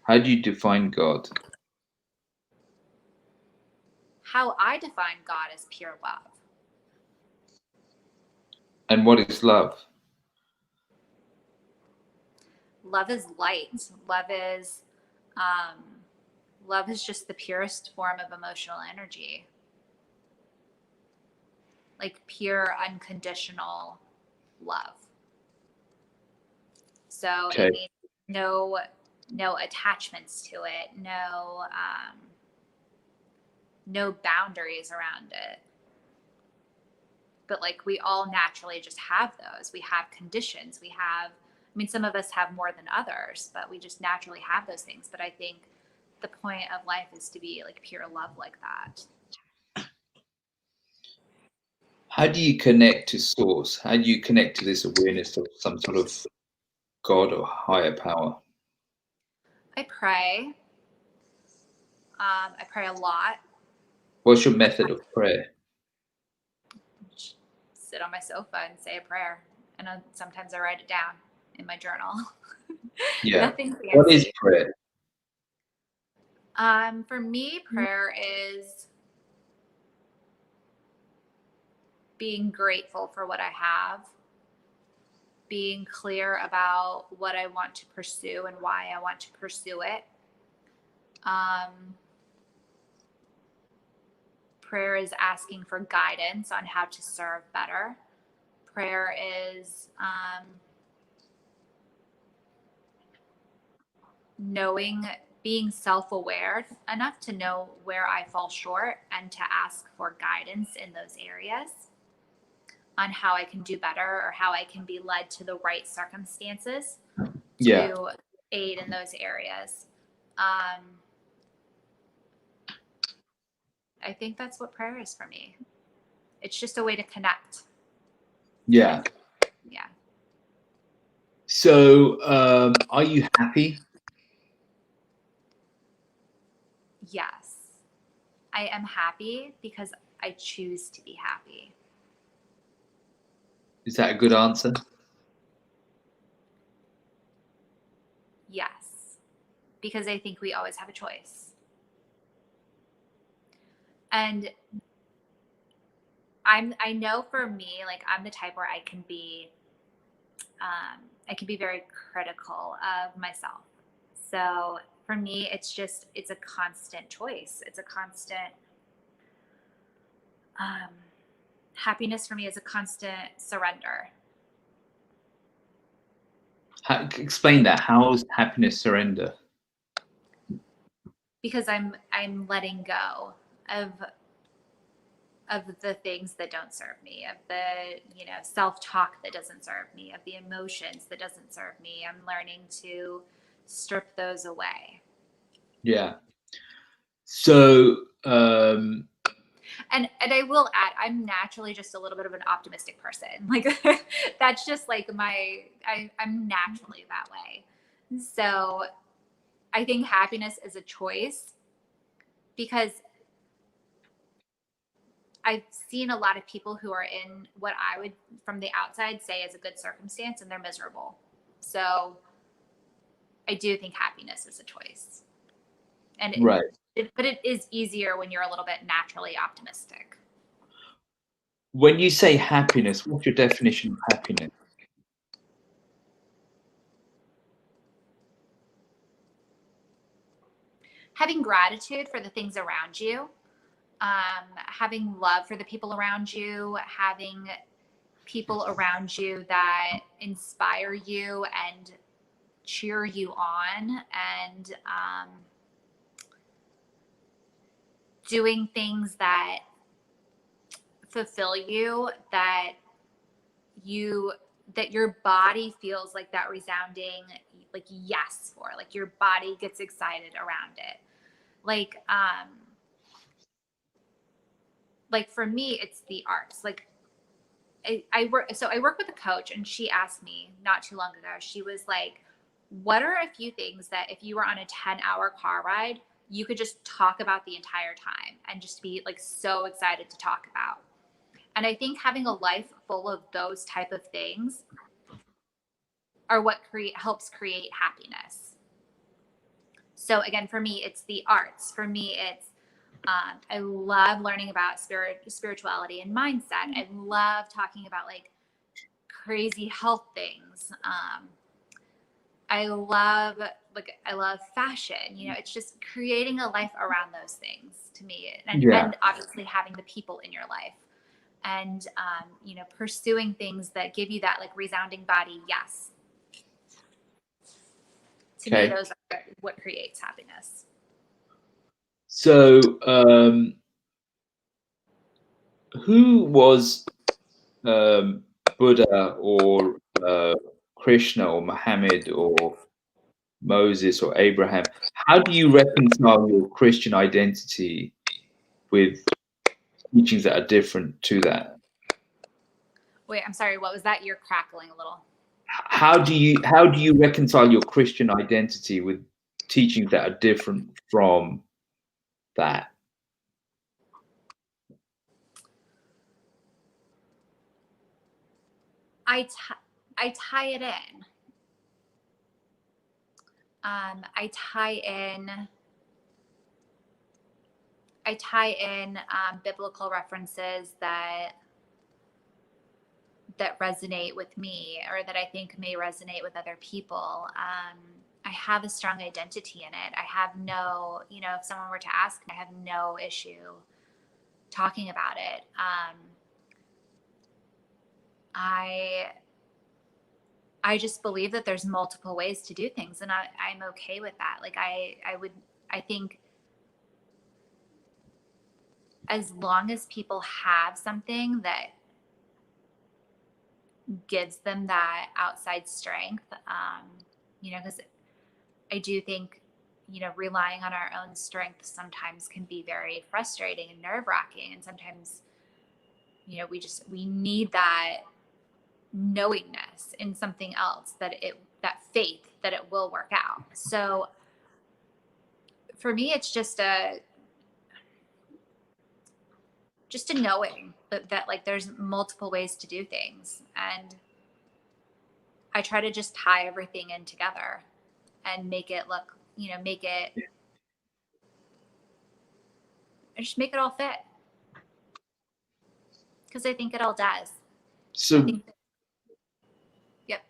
How do you define God? How I define God is pure love. And what is love? Love is light. Love is just the purest form of emotional energy. Like pure, unconditional love. So Okay. it means no attachments to it, no boundaries around it. But like we all naturally just have those. We have conditions. Some of us have more than others, but we just naturally have those things. But I think the point of life is to be like pure love like that. How do you connect to source? How do you connect to this awareness of some sort of God or higher power? I pray. I pray a lot. What's your method of prayer? Sit on my sofa and say a prayer. And sometimes I write it down in my journal. Yeah. Nothing fancy. What is prayer? For me, prayer is being grateful for what I have, being clear about what I want to pursue and why I want to pursue it. Prayer is asking for guidance on how to serve better. Prayer is being self-aware enough to know where I fall short and to ask for guidance in those areas on how I can do better or how I can be led to the right circumstances to aid in those areas. I think that's what prayer is for me. It's just a way to connect. Yeah. Yeah. So, are you happy? Yes. I am happy because I choose to be happy. Is that a good answer? Yes. Because I think we always have a choice. And I know for me, like I'm the type where I can be very critical of myself. So for me, it's a constant choice. It's a constant, happiness for me is a constant surrender. Explain that. How is happiness surrender? Because I'm letting go of the things that don't serve me, of the, self-talk that doesn't serve me, of the emotions that doesn't serve me. I'm learning to strip those away. Yeah. So, and I will add, I'm naturally just a little bit of an optimistic person. Like that's just like I'm naturally that way. So I think happiness is a choice because I've seen a lot of people who are in what I would from the outside say is a good circumstance and they're miserable. So I do think happiness is a choice. And right. But it is easier when you're a little bit naturally optimistic. When you say happiness, what's your definition of happiness? Having gratitude for the things around you, having love for the people around you, having people around you that inspire you and cheer you on, and doing things that fulfill you, that your body feels like that resounding like yes for, like your body gets excited around it. Like like for me, it's the arts. Like I work with a coach, and she asked me not too long ago, she was like, what are a few things that if you were on a 10-hour car ride, you could just talk about the entire time and just be like so excited to talk about? And I think having a life full of those type of things are what helps create happiness. So again, for me, it's the arts. For me, it's I love learning about spirituality and mindset. I love talking about like crazy health things. I love fashion. It's just creating a life around those things to me, and obviously having the people in your life, and pursuing things that give you that like resounding body yes. To me, those are what creates happiness. So, who was Buddha or Krishna or Muhammad or Moses or Abraham? How do you reconcile your Christian identity with teachings that are different to that? Wait, I'm sorry. What was that? You're crackling a little. How do you reconcile your Christian identity with teachings that are different from that? I tie it in. I tie in biblical references that resonate with me, or that I think may resonate with other people. I have a strong identity in it. I have no, if someone were to ask me, I have no issue talking about it. I just believe that there's multiple ways to do things, and I'm okay with that. Like I think as long as people have something that gives them that outside strength, because I do think, relying on our own strength sometimes can be very frustrating and nerve-wracking. And sometimes, we need that knowingness in something else, that faith that it will work out. So for me, it's just a knowing that like there's multiple ways to do things. And I try to just tie everything in together and make it look, just make it all fit. Because I think it all does. So, yep.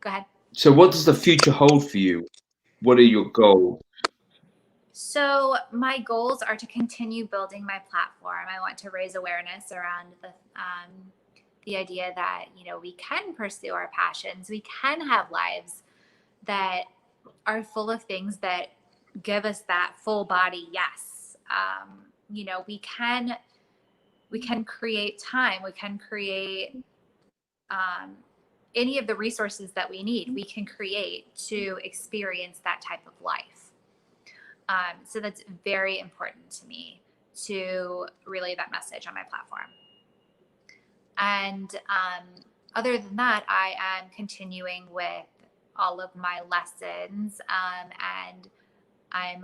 Go ahead. So what does the future hold for you? What are your goals? So my goals are to continue building my platform. I want to raise awareness around the idea that, we can pursue our passions. We can have lives that are full of things that give us that full body yes. We can create time. We can create any of the resources that we need. We can create to experience that type of life. So that's very important to me, to relay that message on my platform. And other than that, I am continuing with all of my lessons, and I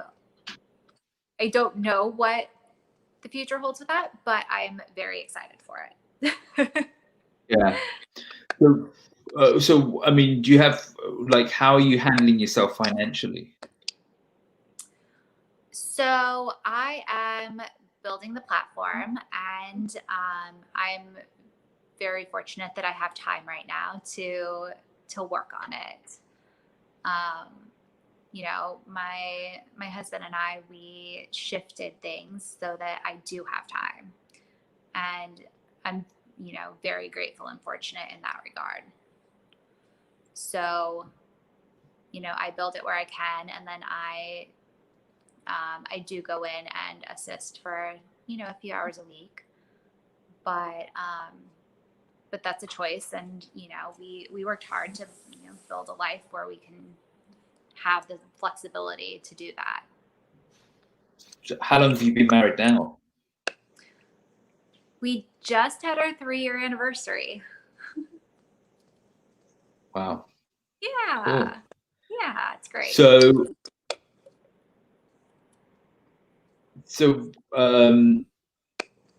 don't know what the future holds with that, but I'm very excited for it. Yeah. So I mean, do you have like, how are you handling yourself financially? So I am building the platform, and I'm very fortunate that I have time right now to work on it. My husband and I, we shifted things so that I do have time, and I'm very grateful and fortunate in that regard. So I build it where I can, and then I do go in and assist for a few hours a week, but that's a choice. And we worked hard to build a life where we can have the flexibility to do that. So how long have you been married now? We just had our 3-year anniversary. Wow. Yeah. Cool. Yeah, it's great. So,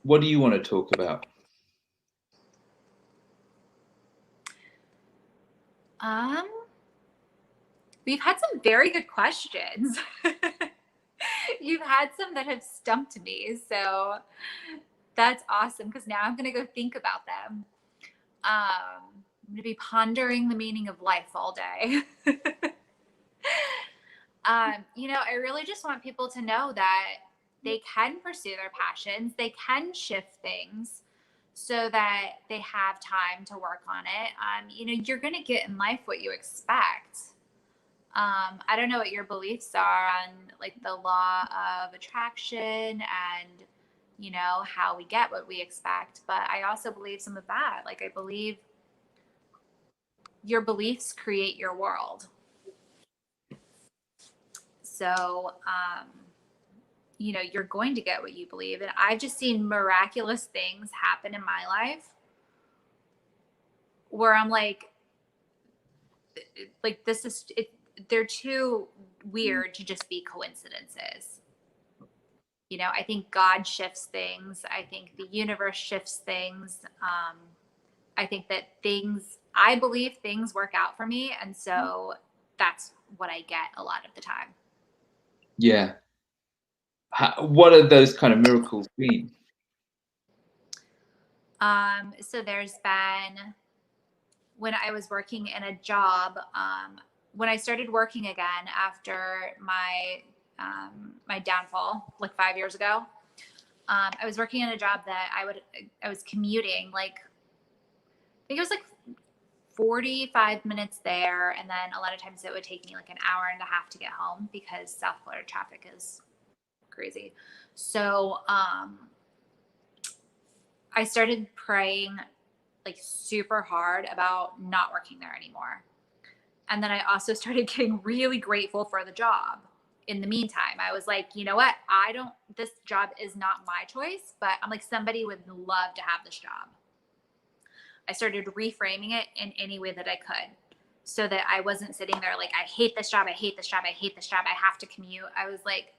what do you want to talk about? We've had some very good questions. You've had some that have stumped me, so that's awesome because now I'm going to go think about them. I'm going to be pondering the meaning of life all day. I really just want people to know that they can pursue their passions, they can shift things so that they have time to work on it. You're going to get in life what you expect. I don't know what your beliefs are on like the law of attraction and how we get what we expect, but I also believe some of that. Like I believe your beliefs create your world. So you're going to get what you believe, and I've just seen miraculous things happen in my life where I'm like this is it, they're too weird to just be coincidences. I think God shifts things. I think the universe shifts things. I think that I believe things work out for me. And so that's what I get a lot of the time. Yeah. What are those kind of miracles been? So there's been, when I was working in a job, when I started working again after my downfall, like 5 years ago, I was working in a job that I was commuting, like, I think it was like 45 minutes there. And then a lot of times it would take me like an hour and a half to get home because South Florida traffic is crazy. So, I started praying like super hard about not working there anymore. And then I also started getting really grateful for the job. In the meantime, I was like, you know what? This job is not my choice, but I'm like, somebody would love to have this job. I started reframing it in any way that I could so that I wasn't sitting there like, I hate this job. I hate this job. I hate this job. I have to commute. I was like,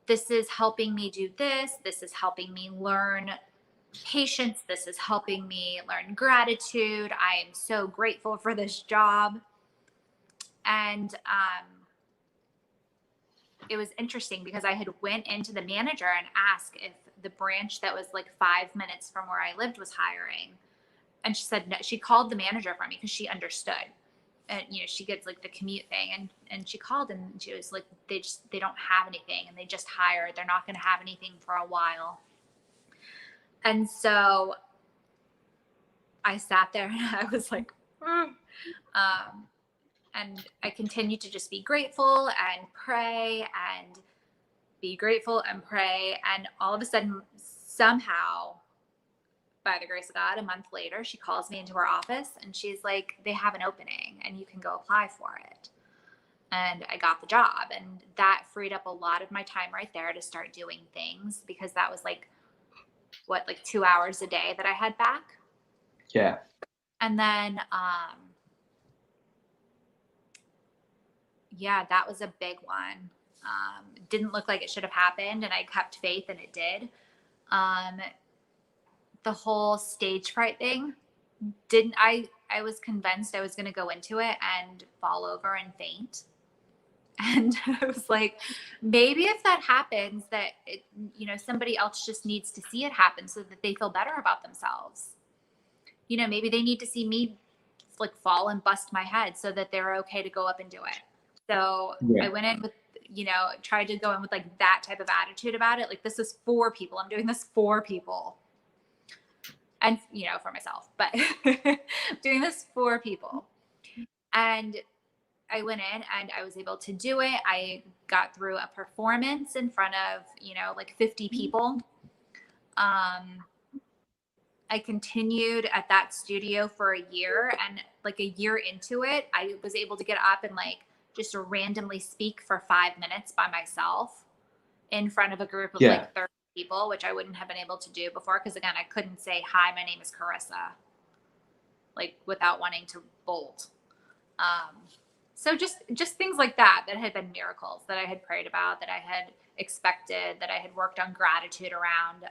this is helping me do this. This is helping me learn patience. This is helping me learn gratitude. I am so grateful for this job. And it was interesting because I had went into the manager and asked if the branch that was like 5 minutes from where I lived was hiring. And she said no. She called the manager for me because she understood. And she gets like the commute thing, and she called and she was like, they don't have anything, and they just hired. They're not going to have anything for a while. And so I sat there and I was like, and I continued to just be grateful and pray and be grateful and pray. And all of a sudden, somehow, by the grace of God, a month later, she calls me into her office and she's like, they have an opening and you can go apply for it. And I got the job, and that freed up a lot of my time right there to start doing things, because that was like 2 hours a day that I had back. Yeah. And then, that was a big one. Didn't look like it should have happened, and I kept faith, and it did. The whole stage fright thing, I was convinced I was going to go into it and fall over and faint. And I was like, maybe if that happens, that somebody else just needs to see it happen so that they feel better about themselves. Maybe they need to see me like fall and bust my head so that they're okay to go up and do it. So yeah. I went in with, tried to go in with like that type of attitude about it. Like, this is for people. I'm doing this for people. And, for myself, but doing this for people. And I went in and I was able to do it. I got through a performance in front of, like 50 people. I continued at that studio for a year, and like a year into it, I was able to get up and like just randomly speak for 5 minutes by myself in front of a group of like 30 people, which I wouldn't have been able to do before. Cause again, I couldn't say, hi, my name is Korissa, like without wanting to bolt. So just things like that had been miracles that I had prayed about, that I had expected, that I had worked on gratitude around.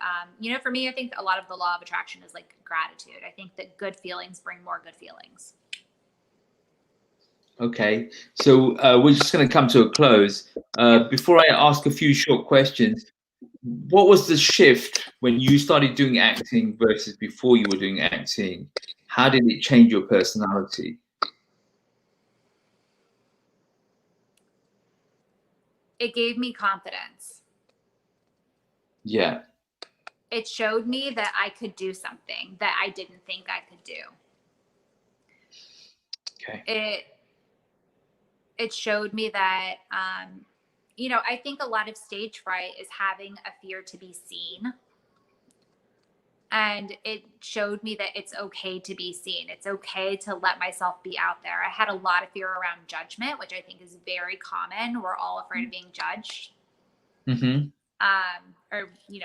For me, I think a lot of the law of attraction is like gratitude. I think that good feelings bring more good feelings. Okay, so we're just going to come to a close. Before I ask a few short questions, what was the shift when you started doing acting versus before you were doing acting? How did it change your personality? It gave me confidence. Yeah. It showed me that I could do something that I didn't think I could do. Okay. It showed me that, I think a lot of stage fright is having a fear to be seen. And it showed me that it's okay to be seen. It's okay to let myself be out there. I had a lot of fear around judgment, which I think is very common. We're all afraid of being judged. Mm-hmm.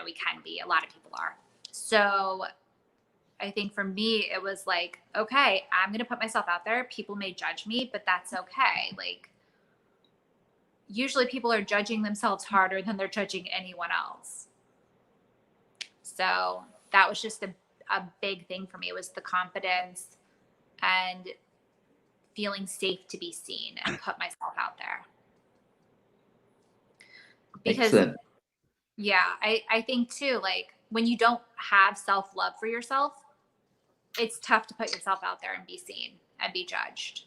We can be. A lot of people are. So I think for me, it was like, okay, I'm going to put myself out there. People may judge me, but that's okay. Like, usually people are judging themselves harder than they're judging anyone else. So that was just a big thing for me. It was the confidence and feeling safe to be seen and put myself out there. Because, excellent. yeah, I think too, like when you don't have self-love for yourself, it's tough to put yourself out there and be seen and be judged,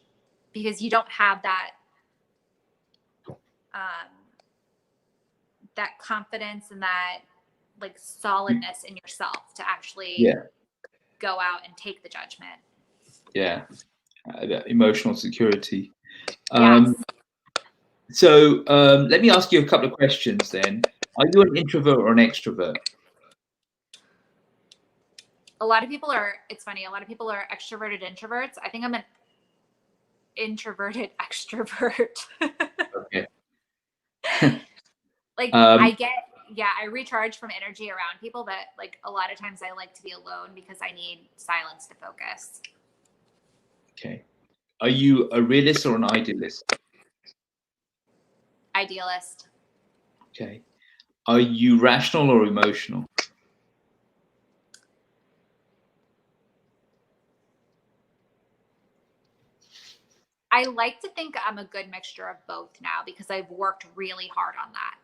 because you don't have that that confidence and that like solidness in yourself to actually go out and take the judgment. Yeah. That emotional security. Yes. So let me ask you a couple of questions then. Are you an introvert or an extrovert? It's funny, a lot of people are extroverted introverts. I think I'm an introverted extrovert. Okay. Like I recharge from energy around people, but like a lot of times I like to be alone because I need silence to focus. Okay. Are you a realist or an idealist? Idealist. Okay. Are you rational or emotional? I like to think I'm a good mixture of both now because I've worked really hard on that.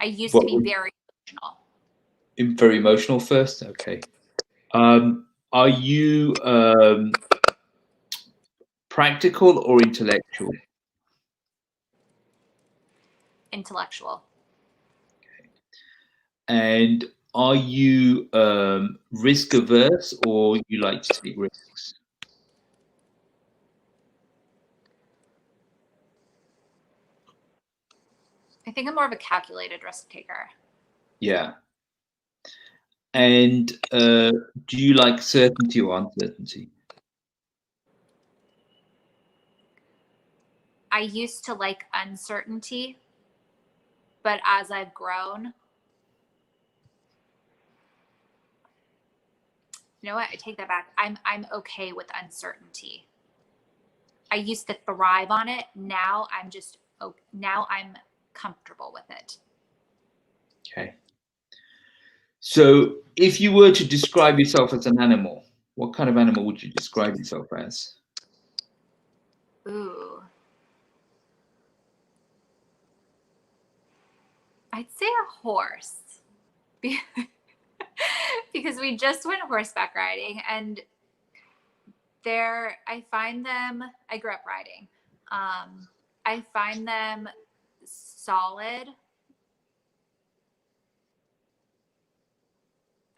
I used to be very emotional. Very emotional first? Okay. Are you practical or intellectual? Intellectual. Okay. And are you risk averse or you like to take risks? I think I'm more of a calculated risk taker. Yeah. And do you like certainty or uncertainty? I used to like uncertainty, but as I've grown, you know what? I take that back. I'm okay with uncertainty. I used to thrive on it. Now I'm comfortable with it. Okay. So if you were to describe yourself as an animal, what kind of animal would you describe yourself as? Ooh. I'd say a horse. Because we just went horseback riding, and I grew up riding. I find them solid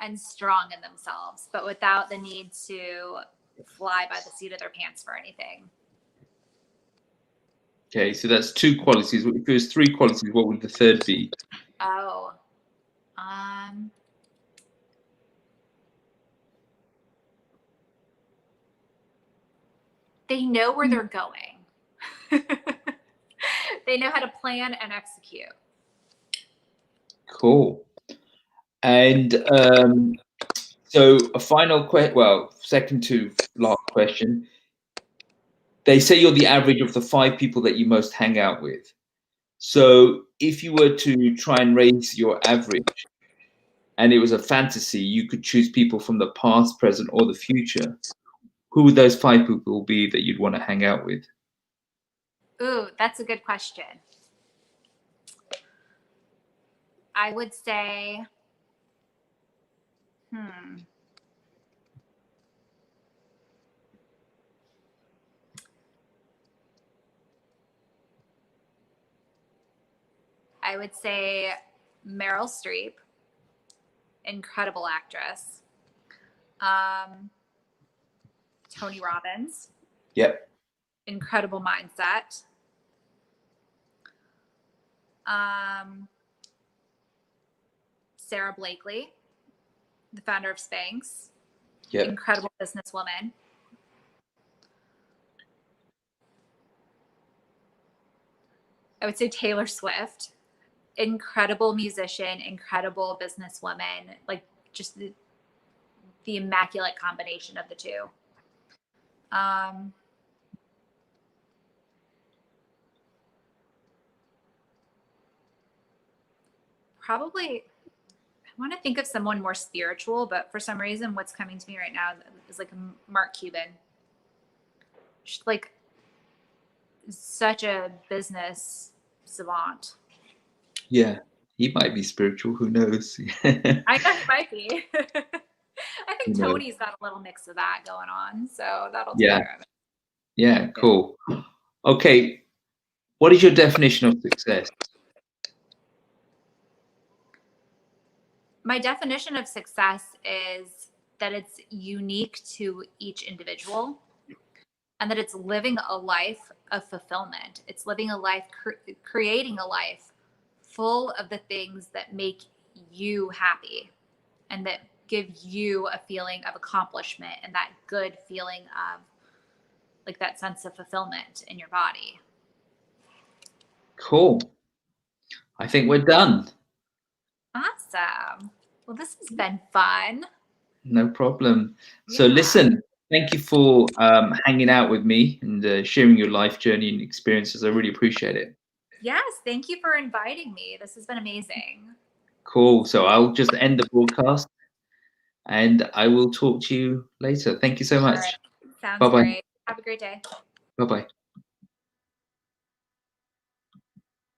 and strong in themselves, but without the need to fly by the seat of their pants for anything. Okay, so that's two qualities. If there's three qualities, what would the third be? Oh, they know where they're going. They know how to plan and execute. Cool. And so a final question, well, second to last question. They say you're the average of the 5 people that you most hang out with. So if you were to try and raise your average and it was a fantasy, you could choose people from the past, present, or the future. Who would those 5 people be that you'd want to hang out with? Ooh, that's a good question. I would say, I would say Meryl Streep, incredible actress. Tony Robbins. Yep. Incredible mindset. Sarah Blakely, the founder of Spanx. Yep. Incredible businesswoman. I would say Taylor Swift, incredible musician, incredible businesswoman, like just the immaculate combination of the two. Probably, I want to think of someone more spiritual, but for some reason, what's coming to me right now is like Mark Cuban. Just like such a business savant. Yeah, he might be spiritual. Who knows? I know he might be. I think Tony's got a little mix of that going on, so that'll take care of it. Yeah, cool. Okay, what is your definition of success? My definition of success is that it's unique to each individual and that it's living a life of fulfillment. It's living a life, creating a life full of the things that make you happy and that give you a feeling of accomplishment and that good feeling of like that sense of fulfillment in your body. Cool. I think we're done. Awesome. Well, this has been fun. No problem. So listen, thank you for hanging out with me and sharing your life journey and experiences. I really appreciate it. Yes, thank you for inviting me. This has been amazing. Cool. So I'll just end the broadcast and I will talk to you later. Thank you so much. All right. Sounds Bye-bye. great. Have a great day. Bye-bye.